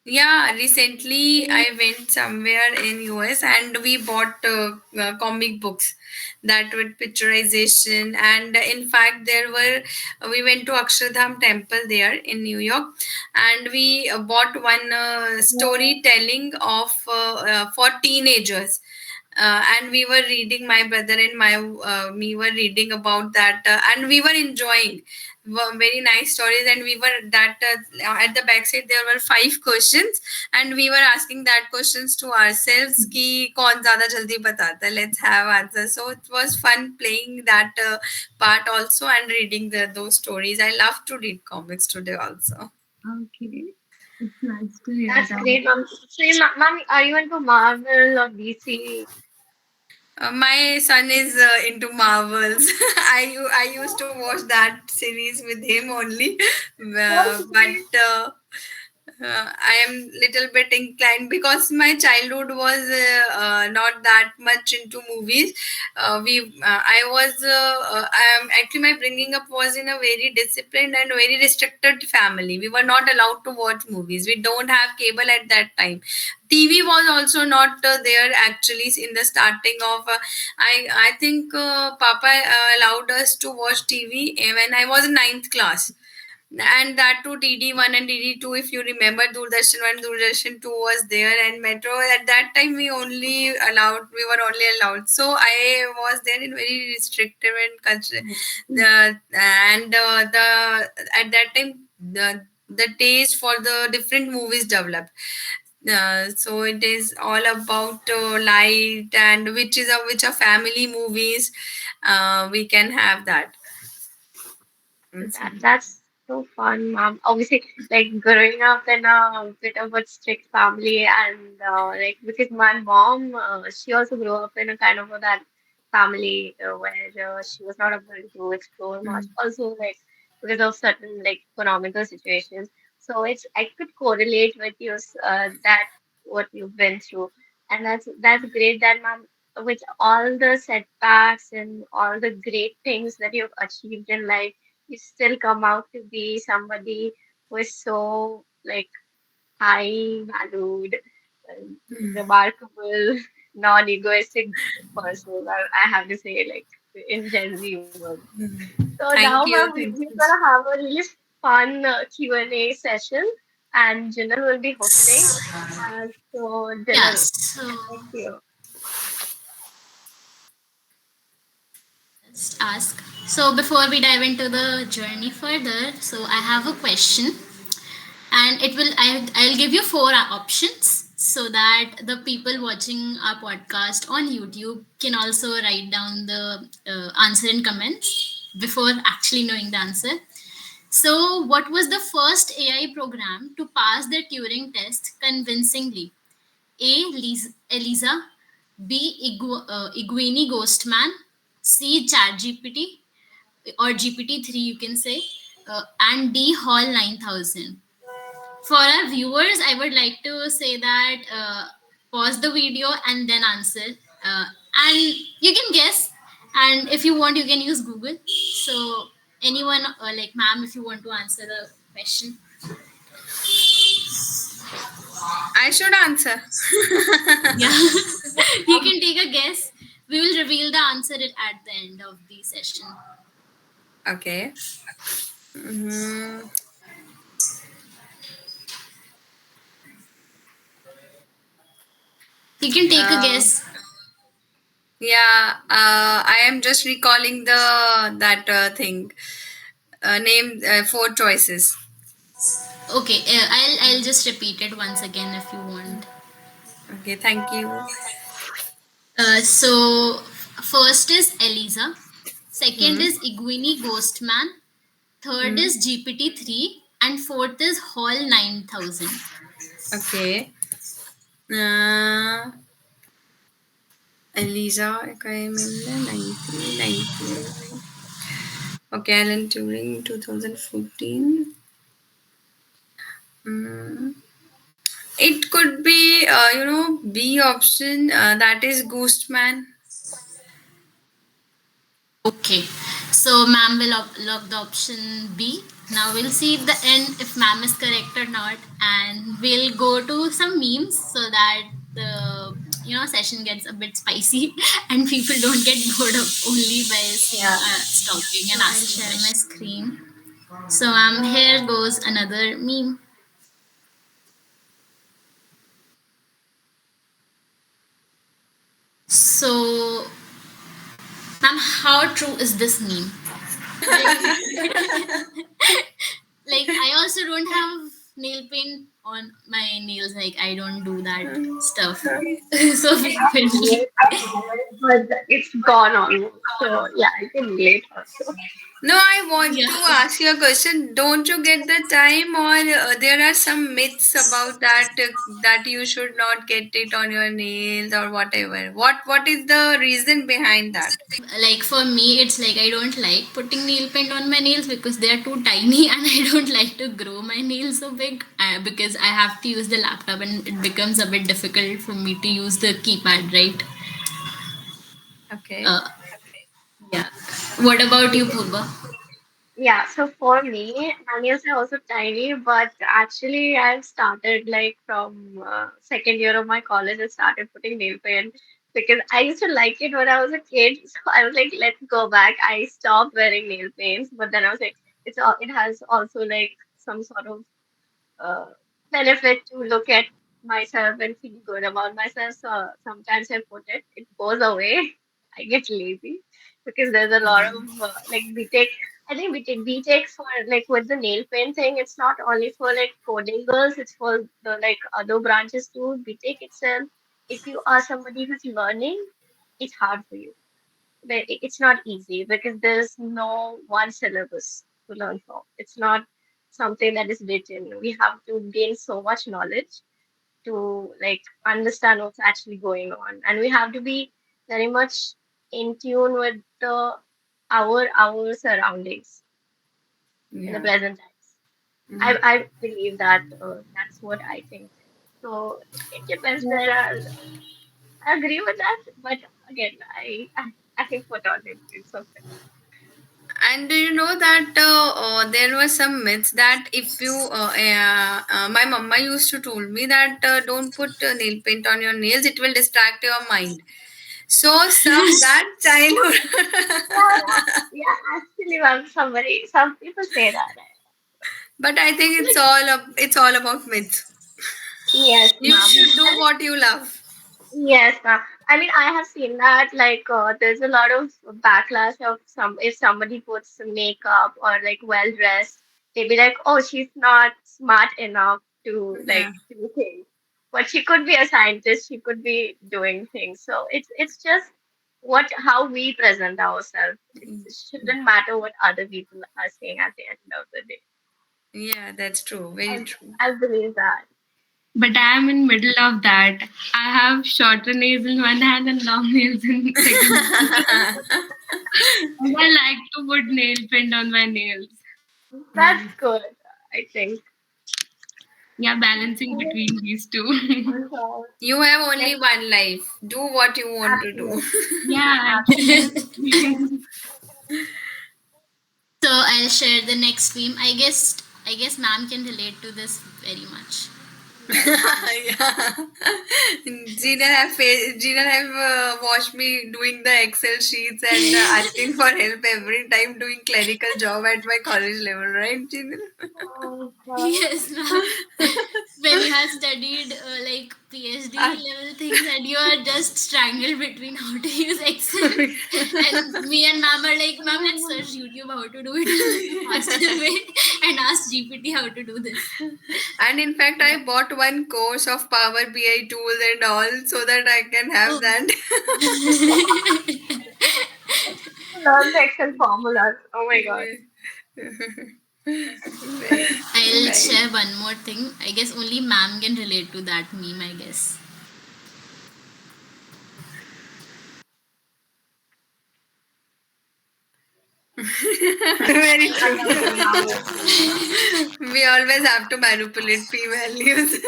Yeah, recently I went somewhere in US and we bought comic books that with picturization. And in fact there were we went to Akshardham temple there in New York and we bought one storytelling of for teenagers. and we were reading, my brother and my me were reading about that, and we were enjoying very nice stories. And we were that at the backside there were 5 questions, and we were asking that questions to ourselves ki kaun zyada jaldi batata, let's have answers. So it was fun playing that part also, and reading those stories. I love to read comics today also. Okay. It's nice to hear That's that. great, ma'am. So, ma'am, are you into Marvel or DC? My son is into Marvels. I used to watch that series with him only, That's great. I am little bit inclined because my childhood was not that much into movies. I was actually, my bringing up was in a very disciplined and very restricted family. We were not allowed to watch movies. We don't have cable at that time. TV was also not there actually in the starting of. I think Papa allowed us to watch TV when I was in ninth class, and that too DD1 and DD2. If you remember, Doordarshan 1, Doordarshan 2 was there, and Metro. At that time we were only allowed, so I was there in very restrictive and the and the at that time the taste for the different movies developed. So it is all about light, and which are family movies. We can have that. That's so fun, ma'am. Obviously, like growing up in a bit of a strict family, and like because my mom, she also grew up in a kind of a, that family where she was not able to explore much. Mm. Also, like because of certain like economical situations. So it's I could correlate with you that what you've been through, and that's great that ma'am. With all the setbacks and all the great things that you've achieved in life, you still come out to be somebody who is so like high valued, remarkable, non-egoistic person. I have to say, like in Gen Z world. So now, Thank ma'am, you. we're Thank you. gonna have a really fun Q&A session, and Jinal will be hosting. So Yeah, Jinal, so thank you. just ask. So before we dive into the journey further, so I have a question, and I'll give you four options so that the people watching our podcast on YouTube can also write down the answer in comments before actually knowing the answer. So, what was the first AI program to pass the Turing test convincingly? A. Eliza, B. Iguini Ghostman, C. ChatGPT or GPT-3, you can say, and D. Hall 9000. For our viewers, I would like to say that pause the video and then answer. And you can guess, and if you want, you can use Google. So, anyone, like ma'am, if you want to answer the question. I should answer. Yeah, you can take a guess. We will reveal the answer at the end of the session. Okay. Mhm. You can take a Uh, guess. yeah, I am just recalling that thing. Name 4 choices. Okay, I'll just repeat it once again if you want. Okay, thank you. So first is Eliza, second Hmm. is Iguini Ghostman, third Hmm. is GPT-3, and fourth is Hall 9000. Okay. Uh, Eliza, Kaimilla, 1990. Okay, Alan Turing, 2014. Mm. It could be, B option. That is Ghostman. Okay, so ma'am will lock the option B. Now we'll see at the end if ma'am is correct or not, and we'll go to some memes so that the session gets a bit spicy and people don't get bored of only by seeing Yeah. us talking So and I'll asking share my questions. screen. So here goes another meme. So, ma'am, how true is this meme? Like, like I also don't have nail paint on my nails. Like I don't do that stuff so frequently. Yes, but it's gone almost. So yeah, I can relate also. No, I want Yeah. to ask you a question. Don't you get the time, or there are some myths about that that you should not get it on your nails or whatever? What is the reason behind that? Like for me, it's like I don't like putting nail paint on my nails because they are too tiny, and I don't like to grow my nails so big because I have to use the laptop, and it becomes a bit difficult for me to use the keypad, right? Okay. Uh, yeah. What about you, Purba? Yeah, so for me, my nails are also tiny, but actually I've started like from second year of my college, I started putting nail paint because I used to like it when I was a kid. So I was like, let's go back. I stopped wearing nail paints, but then I was like, it has also like some sort of uh, benefit to look at myself and feel good about myself. So sometimes I put it, it goes away. I get lazy because there's a lot of like we take. I think we take for like with the nail paint thing. It's not only for like coding girls. It's for the like other branches too. B Tech itself. If you are somebody who's learning, it's hard for you, but it's not easy because there's no one syllabus to learn from. It's not something that is written. We have to gain so much knowledge to like understand what's actually going on, and we have to be very much in tune with the our surroundings in the Yeah. present times. I believe that that's what I think. So it depends. I agree with that, but again, I can put on it. It's okay. And do you know that there were some myths that if you, my mama used to told me that don't put nail paint on your nails, it will distract your mind. So some that Yeah, childhood, yeah, yeah. Actually, well, some people say that. but I think it's all about myths. Yes, You ma'am. should do what you love. Yes, ma'am. I mean, I have seen that. Like, there's a lot of backlash of some if somebody puts some makeup or like well dressed, they be like, "Oh, she's not smart enough to Yeah. like do things." But she could be a scientist. She could be doing things. So it's just what how we present ourselves. It shouldn't matter what other people are saying at the end of the day. Yeah, that's true. Very I true. I believe that. But I am in middle of that. I have shorter nails in one hand and long nails in second hand. And I like to put nail paint on my nails. That's good. I think. Yeah, balancing between these two. So, You have only next, one life. Do what you want to do. absolutely, Yeah, absolutely. absolutely. So I'll share the next meme. I guess ma'am can relate to this very much. Yes, ma'am. Yeah. Gina have watched me doing the Excel sheets and asking for help every time doing clerical job at my college level, right, Gina? Oh, Yes, ma'am. When you have studied like PhD Ah. level things and you are just strangled between how to use Excel, and me and ma'am are like, ma'am, let's search YouTube how to do it in a faster way and ask GPT how to do this. And in fact, I bought one course of Power BI tools and all so that I can have Oh. that. learn the Excel formulas. Oh my God. I'll Right. share one more thing. I guess only ma'am can relate to that meme, I guess. Very I love true. your mom with you. We always have to manipulate p values.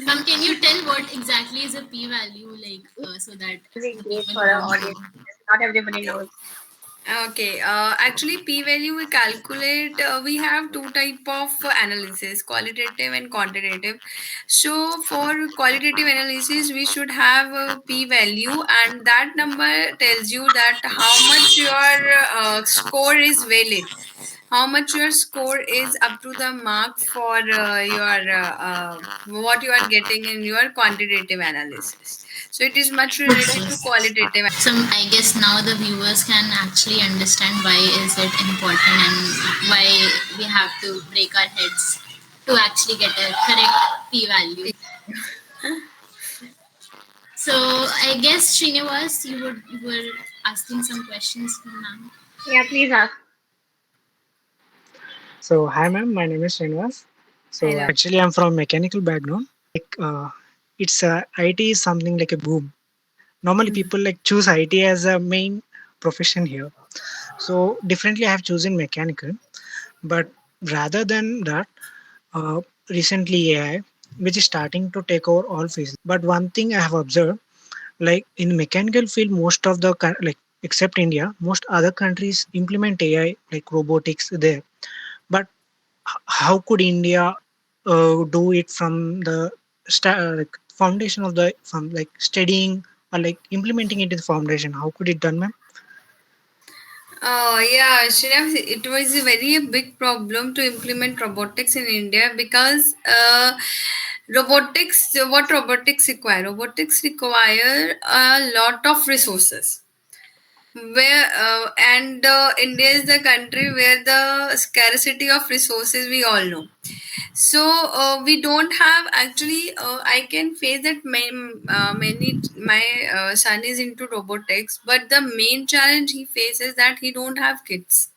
Ma'am, can you tell what exactly is a p value, like, so that Very the great people for who our don't audience. know? Not everybody knows. Okay, actually p-value we calculate, we have two type of analysis, qualitative and quantitative. So for qualitative analysis we should have a p-value, and that number tells you that how much your score is valid, how much your score is up to the mark for your what you are getting in your quantitative analysis. So it is much related to qualitative. So I guess now the viewers can actually understand why is it important and why we have to break our heads to actually get a correct p value. So I guess Srinivas, you were asking some questions for ma'am. Yeah, please ask. So, hi ma'am, my name is Srinivas. So, Hello. actually, I'm from mechanical background. It's IT is something like a boom. Normally, people like choose IT as a main profession here. So, differently, I have chosen mechanical. But rather than that, uh, recently AI, which is starting to take over all fields. But one thing I have observed, like in mechanical field, most of the like except India, most other countries implement AI like robotics there. But how could India do it from the like foundation of the from like studying or like implementing it in the foundation? How could it done, ma'am? Yeah, Shreya, it was a very big problem to implement robotics in India because what robotics require? Robotics require a lot of resources. Where and India is the country where the scarcity of resources we all know. So we don't have actually. I can face that many my son is into robotics, but the main challenge he faces that he don't have kids.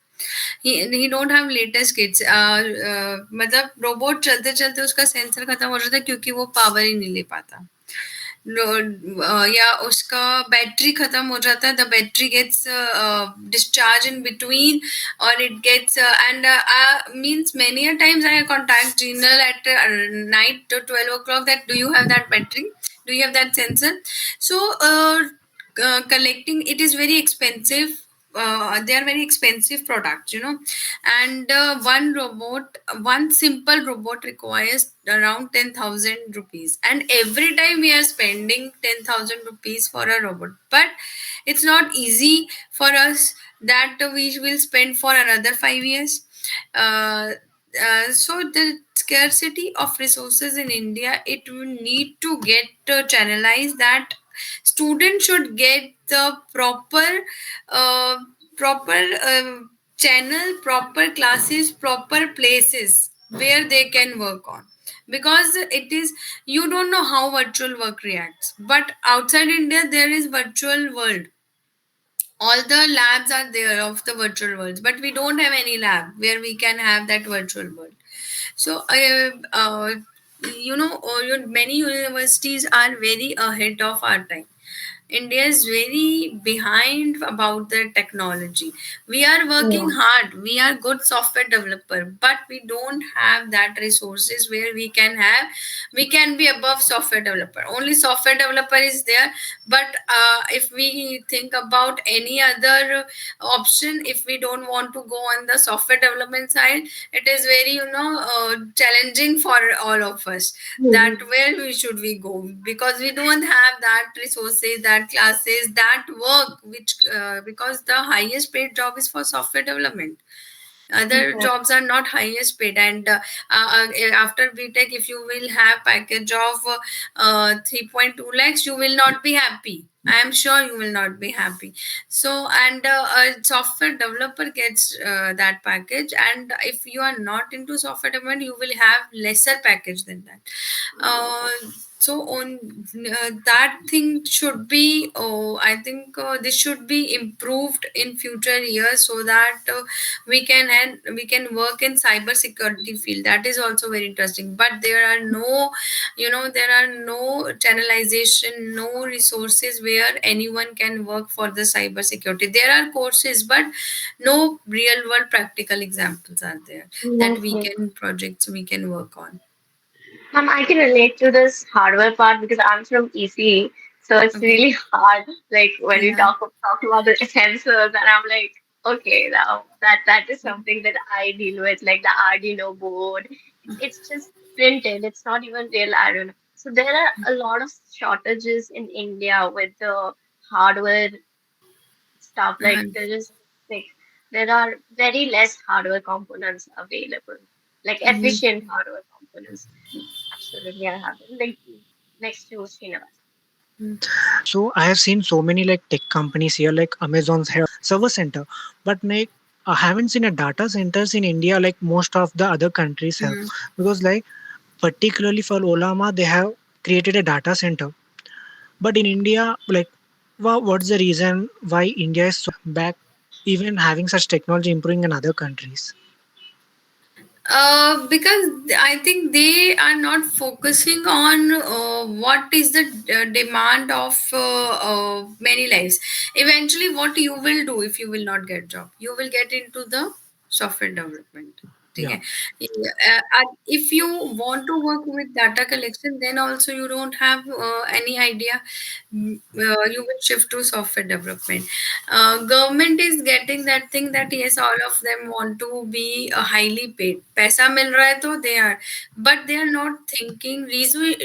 He don't have latest kits मतलब robot चलते चलते उसका sensor खत्म हो जाता है क्योंकि वो पावर ही नहीं ले पाता या उसका बैटरी खत्म हो जाता है the battery gets discharge in between और it gets end means many a times I contact Jinal at night to 12 o'clock that do you have that battery, do you have that sensor. So collecting it is very expensive. They are very expensive products, you know, and one simple robot requires around 10,000 rupees, and every time we are spending 10,000 rupees for a robot, but it's not easy for us that we will spend for another 5 years. uh, so the scarcity of resources in India, it will need to get channelized that students should get the uh, proper channel, proper classes, proper places where they can work on, because it is, you don't know how virtual work reacts, but outside India there is virtual world, all the labs are there of the virtual worlds, but we don't have any lab where we can have that virtual world. So many universities are very ahead of our time. India is very behind about the technology. We are working Yeah. hard. We are good software developer, but we don't have that resources where we can be above software developer. Only software developer is there, but if we think about any other option, if we don't want to go on the software development side, it is very challenging for all of us that Mhm. where we should we go, because we don't have that resources, that classes, that work which because the highest paid job is for software development. Other Exactly. jobs are not highest paid, and after BTech, if you will have package of 3.2 lakhs, you will not be happy. I am sure you will not be happy. So, and a software developer gets that package, and if you are not into software development, you will have lesser package than that. uh, so on that thing should be, oh, I think this should be improved in future years, so that we can work in cyber security field. That is also very interesting, but there are no, there are no channelization, no resources where anyone can work for the cyber security. There are courses, but no real world practical examples are there that Yes, we yes. can projects we can work on. I can relate to this hardware part because I'm from ECE, so it's Okay. really hard. Like when you Yeah. talk about the sensors, and I'm like, okay, now that is something that I deal with, like the Arduino board. It's just printed. It's not even real Arduino. So there are a lot of shortages in India with the hardware stuff. Like Uh, there is like there are very less hardware components available, like ye- efficient hardware components. Absolutely, I have it. Like next to Srinivas. Mm. So I have seen so many like tech companies here, like Amazon's have a server center, but like I haven't seen a data centers in India like most of the other countries have, Mm. because like particularly for Olama they have created a data center, but in India like what's the reason why India is so back, even having such technology improving in other countries? Because I think they are not focusing on what is the demand of many lives. Eventually, what you will do if you will not get job, you will get into the software development. Yeah. Okay. If you want to work with data collection, then also you don't have any idea. You will shift to software development. Government is getting that thing that yes, all of them want to be highly paid. Paisa mil raha hai to they are, but they are not thinking. Issue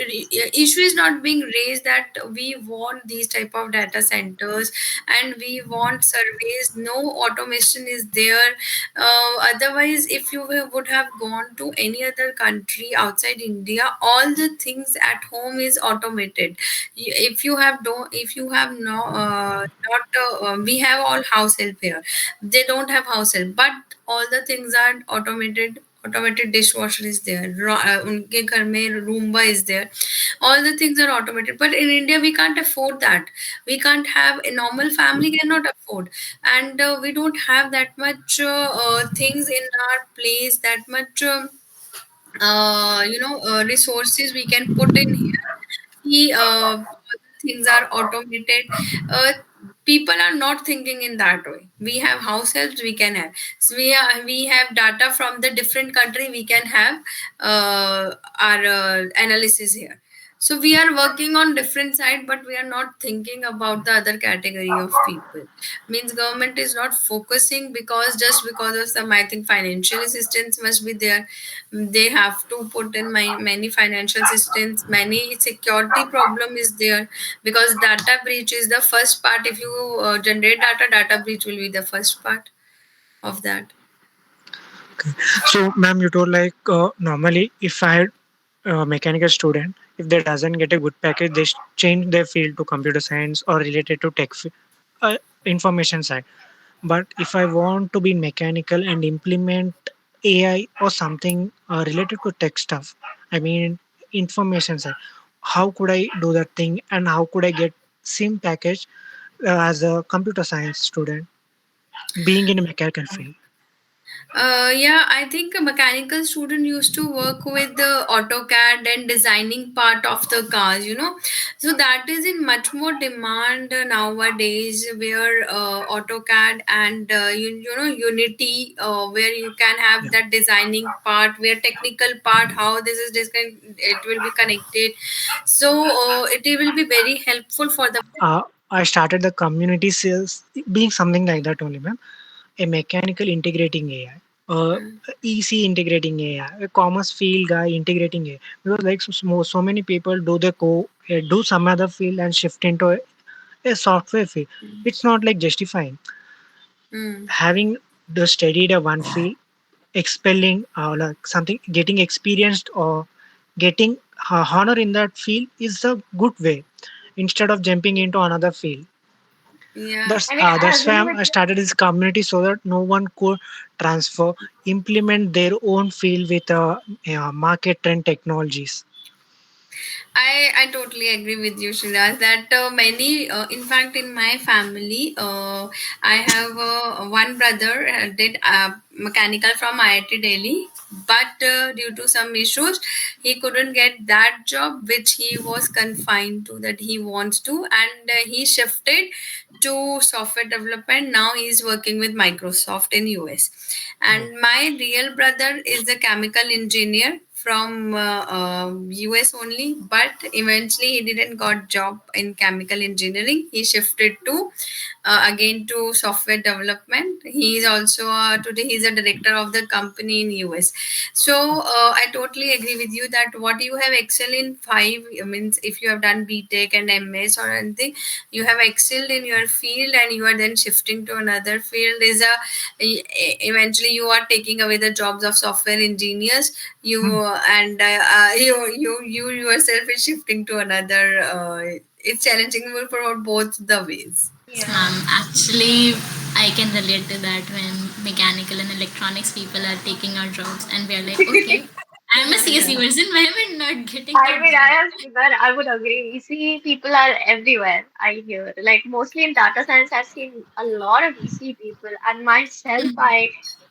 is not being raised that we want these type of data centers and we want surveys. No automation is there. Otherwise, if you would have gone to any other country outside India, all the things at home is automated. If you have don't, if you have no not we have all house help here. They don't have house help, but all the things are automated. Automated dishwasher is there. उनके घर में Roomba is there. All the things are automated, but in India we can't afford that. We can't have a normal family cannot afford, and we don't have that much things in our place. That much. Resources we can put in here. All the things are automated. People are not thinking in that way. We have house helps, we can have. So we have data from the different country. We can have our analysis here. So we are working on different side, but we are not thinking about the other category of people. Means government is not focusing because just because of some, I think, financial assistance must be there. They have to put in many financial assistance. Many security problem is there because data breach is the first part. If you generate data breach will be the first part of that. So, ma'am, you told like normally if I had a mechanical student, if they doesn't get a good package, they change their field to computer science or related to information side. But if I want to be mechanical and implement AI or something related to tech stuff, I mean information side, how could I do that thing and how could I get same package as a computer science student being in a mechanical field? Yeah, I think a mechanical student used to work with the AutoCAD and designing part of the cars, So that is in much more demand nowadays, where AutoCAD and Unity, where you can have Yeah. that designing part, where technical part, how this is it will be connected. So it will be very helpful for the. I started the community sales being something like that only, ma'am. A mechanical integrating AI, EC integrating AI, a commerce field guy integrating AI. Because like so many people do do some other field and shift into a software field. It's not like justifying Mm. having the studied a one field, expelling like something, getting experienced or getting honor in that field is a good way instead of jumping into another field. Yeah. That's why I started this community so that no one could transfer, implement their own field with market trend technologies. I totally agree with you, Shiraz, that many, in fact, in my family, I have one brother did mechanical from IIT Delhi, but due to some issues, he couldn't get that job which he was confined to, that he wants to, and he shifted to software development. Now he is working with Microsoft in US, Oh, and my real brother is a chemical engineer from US only, but eventually he didn't got job in chemical engineering. He shifted to again to software development. He is also today he's a director of the company in US. So I totally agree with you that what you have excelled in five means if you have done BTech and MS or anything, you have excelled in your field and you are then shifting to another field is a eventually you are taking away the jobs of software engineers. You hmm. and you yourself is shifting to another it's challenging for both the ways. Yes, Yeah. ma'am. Actually, I can relate to that when mechanical and electronics people are taking our jobs, and we are like, okay, I'm a Yeah. CSE person. Why am I not getting I that mean, job? I am that I would agree. You see, people are everywhere. I hear, like mostly in data science, I've seen a lot of EC people, and myself,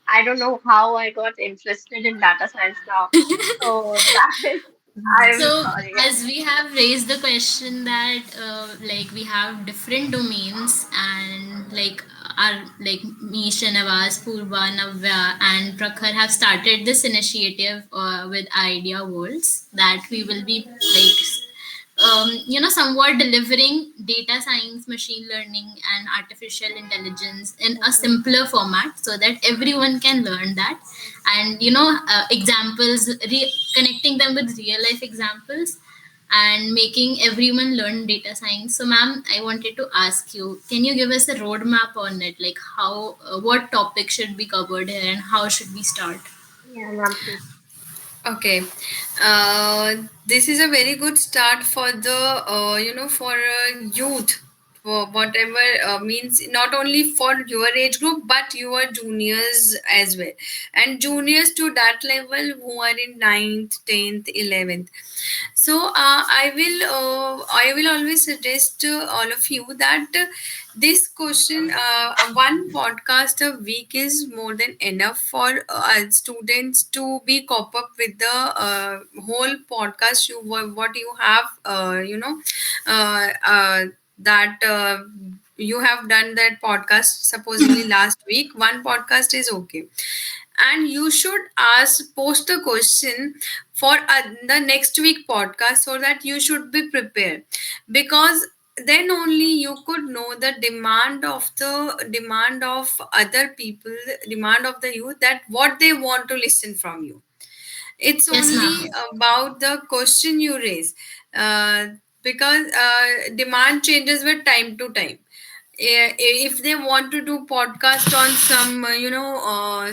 I don't know how I got interested in data science now. So that is, I'm So, sorry. Yeah. as we have raised the question that like we have different domains and our like me, Shanavas, Purva, Navya, and Prakhar have started this initiative with Idea Worlds that we will be somewhat delivering data science, machine learning, and artificial intelligence in a simpler format so that everyone can learn that. And, examples, connecting them with real life examples and making everyone learn data science. So, ma'am, I wanted to ask you, can you give us a roadmap on it? Like, what topic should be covered here and how should we start? Yeah, ma'am, please. Okay, this is a very good start for the for youth, for whatever means not only for your age group but your juniors as well, and juniors to that level who are in ninth, 10th, 11th. So I will always suggest all of you that this question, one podcast a week is more than enough for students to be cop up with the whole podcast. What you have, that you have done that podcast supposedly last week. One podcast is okay, and you should ask post a question for the next week podcast so that you should be prepared, because then only you could know the demand of other people, demand of the youth, that what they want to listen from you. It's Yes, only ma'am. about the question you raise, because demand changes with time to time. If they want to do podcast on some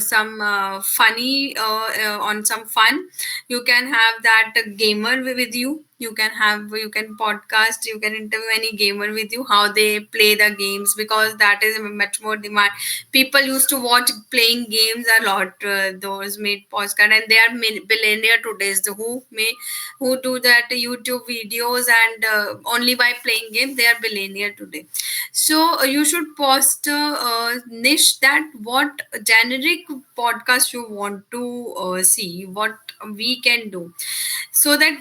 some funny on some fun, you can have that gamer with you. You can podcast, you can interview any gamer with you, how they play the games, because that is much more demand. People used to watch playing games a lot, those made podcast, and they are billionaire today, so who do that YouTube videos, and only by playing game they are billionaire today. So you should post a niche, that what generic podcast you want to see, what we can do, so that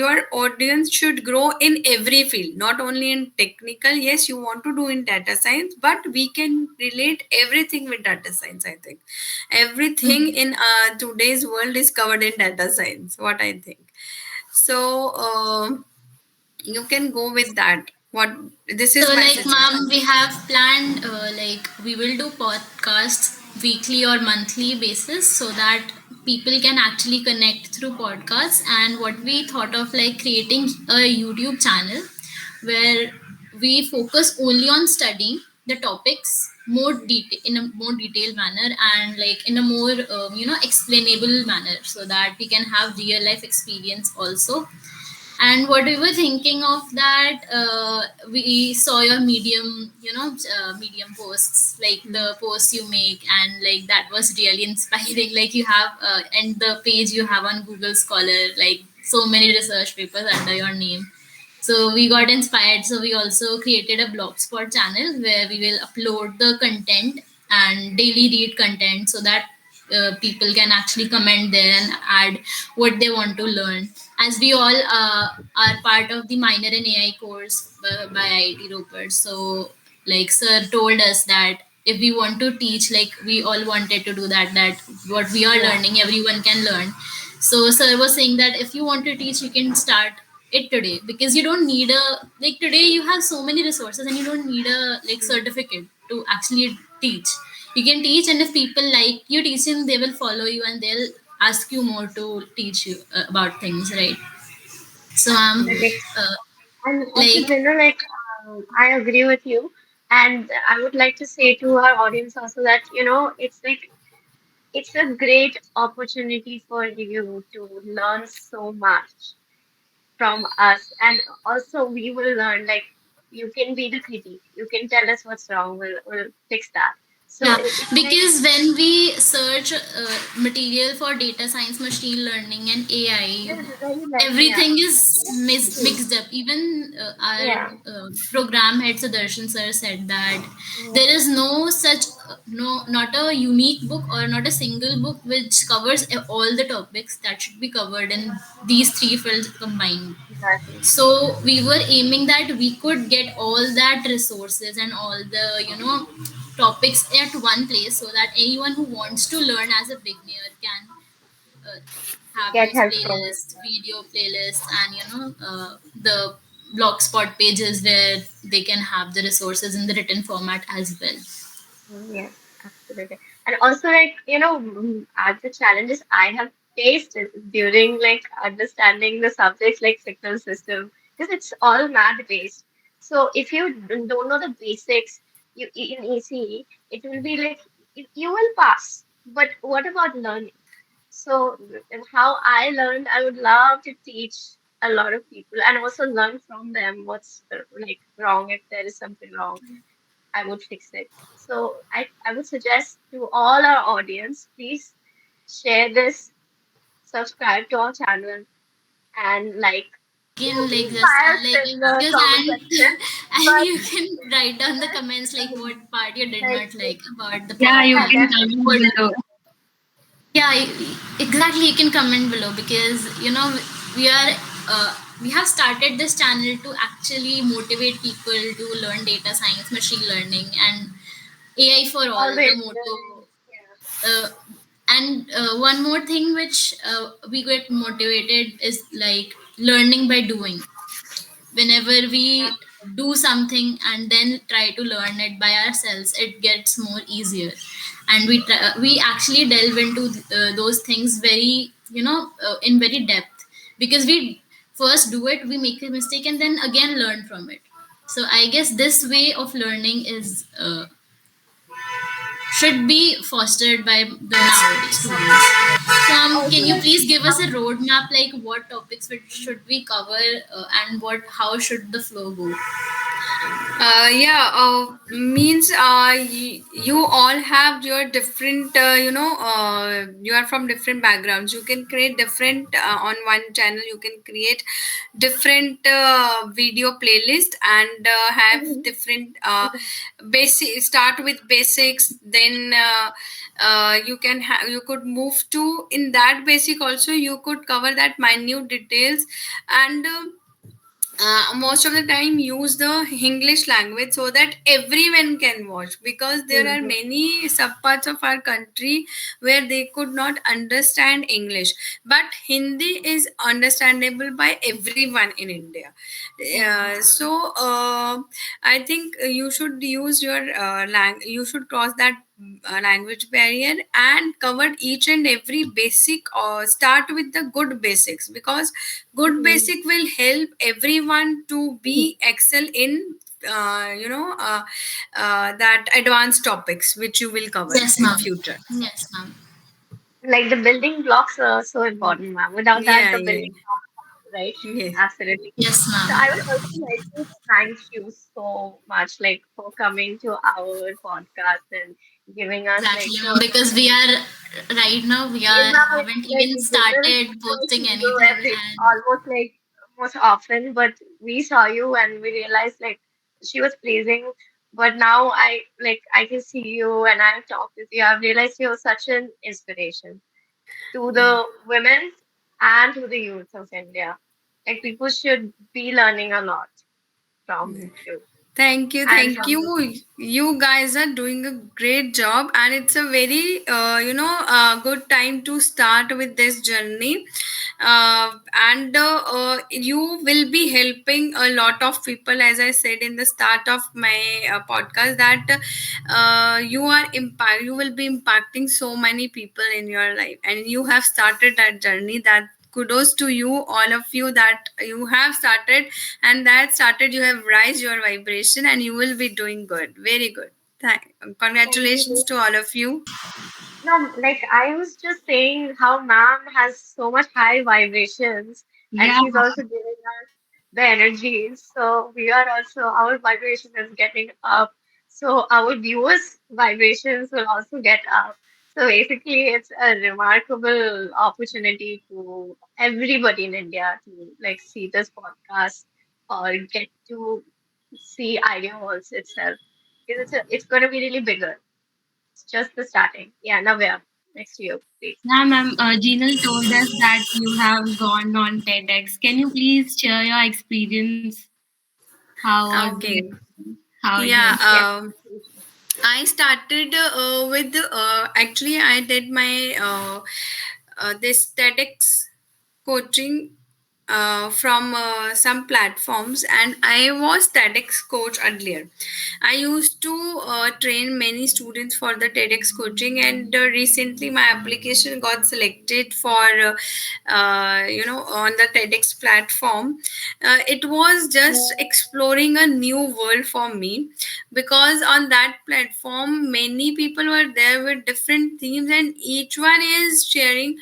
your audience should grow in every field, not only in technical. Yes, you want to do in data science, but we can relate everything with data science. I think everything in today's world is covered in data science, what I think. So you can go with that. What, this So, is my like, ma'am, suggestion. we have planned, we will do podcasts weekly or monthly basis so that people can actually connect through podcasts. And what we thought of, like, creating a YouTube channel where we focus only on studying the topics in a more detailed manner, and like in a more explainable manner, so that we can have real life experience also. And what we were thinking of that, we saw your medium posts, like the posts you make, and like that was really inspiring. Like you have, and the page you have on Google Scholar, like so many research papers under your name. So we got inspired. So we also created a blogspot channel where we will upload the content and daily read content, so that people can actually comment there and add what they want to learn. As we all are part of the minor in AI course by IIT Roper. So, like, sir told us that if we want to teach, like, we all wanted to do that, that what we are Yeah. learning, everyone can learn. So, sir was saying that if you want to teach, you can start it today, because you don't need a, like, today you have so many resources and you don't need a like certificate to actually teach. You can teach, and if people like you teaching, they will follow you and they'll ask you more to teach you about things, right? So Correct. uh, And also, like, like, I agree with you. And I would like to say to our audience also that, it's like, it's a great opportunity for you to learn so much. from us, and also we will learn. Like you can be the critique. You can tell us what's wrong. We'll fix that. So Yeah, it's like because when we search material for data science, machine learning, and AI, this is very like yeah, everything is true. mixed up. Even our Yeah. program head Sudarshan sir said that Mm, there is no such no not a unique book or not a single book which covers all the topics that should be covered in these three fields combined. exactly. So we were aiming that we could get all that resources and all the topics at one place so that anyone who wants to learn as a beginner can uh, have Get those help from it. playlists, video playlists, and the blogspot pages where they can have the resources in the written format as well. Yes, absolutely. And also, like, as the challenges I have faced during like understanding the subjects like signal system, because it's all math based. So if you don't know the basics, in ECE, it will be like you will pass. But what about learning? So, and how I learned, I would love to teach a lot of people and also learn from them what's like wrong if there is something wrong. I would fix it. So I would suggest to all our audience, please share this, subscribe to our channel, and like, You can be like just biased in the just comment section. and But you can write down the comments like yes, what part you did like, not like about the Yeah, you yeah, podcast. can definitely. comment What below. Yeah, exactly. You can comment below because we are we have started this channel to actually motivate people to learn data science, machine learning, and AI for all. The Always motto. learning. Yeah. Uh, and one more thing which we get motivated is like learning by doing. Whenever we do something and then try to learn it by ourselves, it gets more easier, and we actually delve into those things very in very depth, because we first do it, we make a mistake, and then again learn from it. So I guess this way of learning is should be fostered by the nowadays students. So Also, can you like, please give us a roadmap, like what topics should we cover, and what how should the flow go? Yeah, means you all have your different, you are from different backgrounds. You can create different on one channel. You can create different video playlist and have mhm, different mhm, basic. Start with basics, then you can have you could move to in that basic also. You could cover that minute details and. Most of the time use the english language so that everyone can watch, because there are mhm, many subparts of our country where they could not understand english, but hindi is understandable by everyone in india. mhm. I think you should use your you should cross that language barrier and cover each and every basic, or start with the good basics, because good Mhm. basic will help everyone to Mhm. be excel in that advanced topics which you will cover Yes, in ma'am. future. Yes, ma'am. Like the building blocks are so important, ma'am. Without that, Yeah, the yeah, building blocks, right? yes. Absolutely. Yes, So I ma'am. would also like to thank you so much, like for coming to our podcast and giving us like Exactly, ma'am. so Because we are right now we yes, are ma'am, haven't like even women started don't posting see you anything, every and almost like most often, but we saw you and we realized like she was pleasing. But now I can see you and I've talked with you. I've realized you're such an inspiration to the women and to the youth of India. Like people should be learning a lot from you Thank you, and thank from you. the You guys are doing a great job, and it's a very good time to start with this journey. And you will be helping a lot of people, as I said in the start of my podcast, that you will be impacting so many people in your life, and you have started that journey. That kudos to you, all of you, that you have started, and that started you have raised your vibration, and you will be doing good, very good. thank Congratulations you. to all of you. No, like I was just saying how ma'am has so much high vibrations and Yeah, she's also giving us the energy. So we are also, our vibration is getting up. So our viewers' vibrations will also get up. So basically, it's a remarkable opportunity to everybody in India to like see this podcast or get to see Idea Halls itself. Because it's going to be really bigger. It's just the starting. Yeah, Navya, next to you, please. yeah, ma'am. Jinal told us that you have gone on TEDx. Can you please share your experience? How was the Okay. how it Yeah. went? Yeah. I started with actually I did my this TEDx coaching from some platforms, and I was TEDx coach earlier. I used to train many students for the TEDx coaching, and recently my application got selected for on the TEDx platform. It was just exploring a new world for me, because on that platform many people were there with different themes, and each one is sharing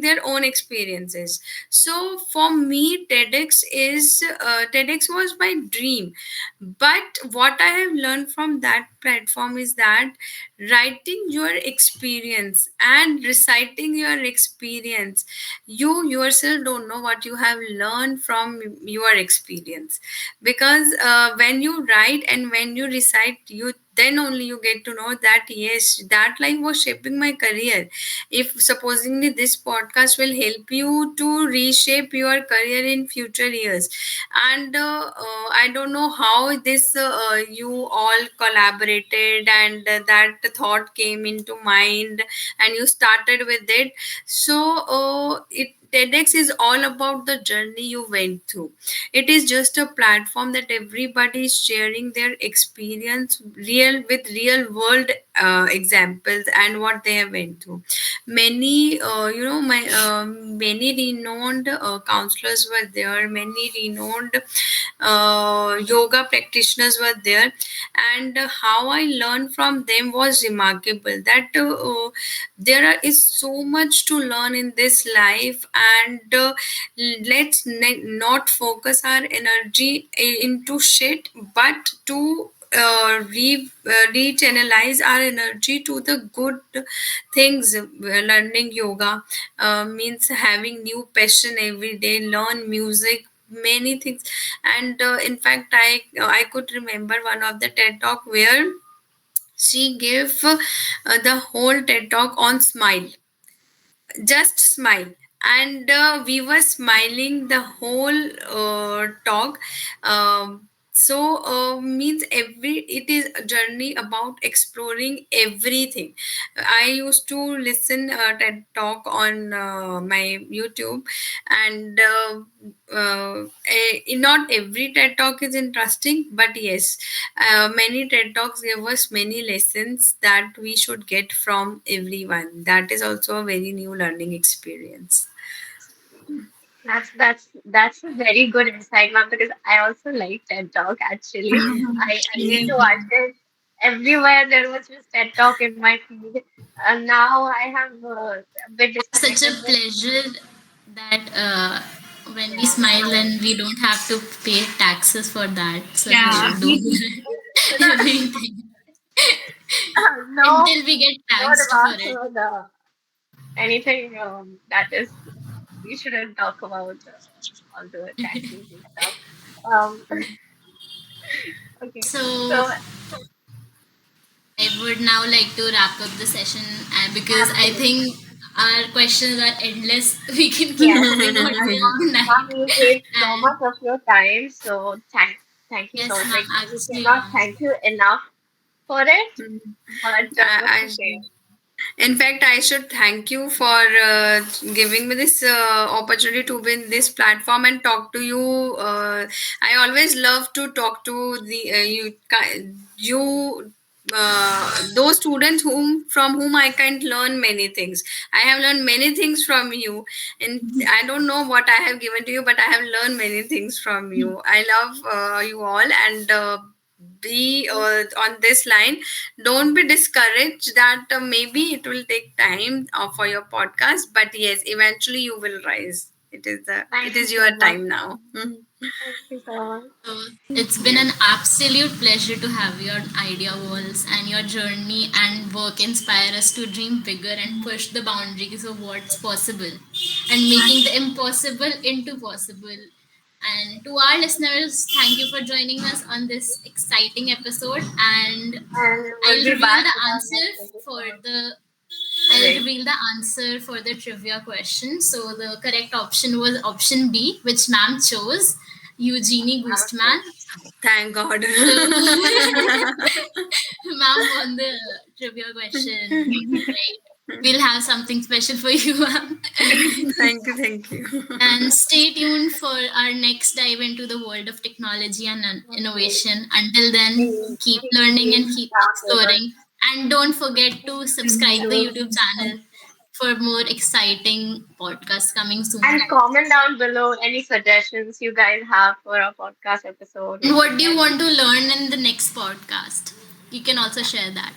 their own experiences. So for me, TEDx was my dream. But what I have learned from that platform is that writing your experience and reciting your experience, you yourself don't know what you have learned from your experience. Because when you write and when you recite, you then only you get to know that yes, that life was shaping my career. If supposingly this podcast will help you to reshape your career in future years. And I don't know how this you all collaborated, and that thought came into mind and you started with it. So it TEDx is all about the journey you went through. It is just a platform that everybody is sharing their experience real with real world examples and what they have went through. Many renowned counselors were there, many renowned yoga practitioners were there, and how I learned from them was remarkable. That is so much to learn in this life, and not focus our energy into shit, but to rechannelize our energy to the good things. Learning yoga means having new passion every day, learn music, many things. And in fact, I could remember one of the TED talk where she gave the whole TED talk on smile, just smile. And we were smiling the whole talk. Means every it is a journey about exploring everything. I used to listen TED talk on my YouTube, and not every TED talk is interesting, but yes, many TED talks give us many lessons that we should get from everyone. That is also a very new learning experience. That's a very good insight, ma'am, because I also like TED Talk actually. I used to Yeah. watch it everywhere. There was just TED Talk in my feed, and now I have a bit Such a disconnected with. pleasure that when we Yeah. smile and we don't have to pay taxes for that, so we Yeah. should do everything No, until we get not taxed for about it. the anything that is we shouldn't talk about all the taxes and stuff. Um, okay, So so I would now like to wrap up the session, because I absolutely. think our questions are endless. We can keep Yes, moving on till the ma'am, night. you gave so And much of your time, so thank you so yes, much. ma'am, Like we actually, cannot ma'am. thank you enough for it, Mm. but just I, to say, I In fact, I should thank you for giving me this opportunity to be in this platform and talk to you. I always love to talk to those students from whom I can learn many things. I have learned many things from you, and I don't know what I have given to you, but I have learned many things from you. I love you all, and be on this line. Don't be discouraged that maybe it will take time for your podcast, but yes, eventually you will rise. It Thank you is so your much. time now. Mhm. Thank you so much. So it's been an absolute pleasure to have your idea walls and your journey and work inspire us to dream bigger and push the boundaries of what's possible and making the impossible into possible. And to our listeners, thank you for joining us on this exciting episode. And And we'll I'll be reveal back the with our answer next for episode. the I'll Correct. reveal the answer for the trivia question. So the correct option was option B, which ma'am chose, Eugenie Okay. Goostman. Thank God. So ma'am won the trivia question. Right. We'll have something special for you, ma'am. Thank you, thank you. And stay tuned for our next dive into the world of technology and Okay. innovation. Until then, Please keep keep learning being and keep back with us. exploring. And don't forget to subscribe the Sure. YouTube channel for more exciting podcasts coming soon. And comment down below any suggestions you guys have for a podcast episode And which we what do you can want to learn in the next podcast? You can also share that.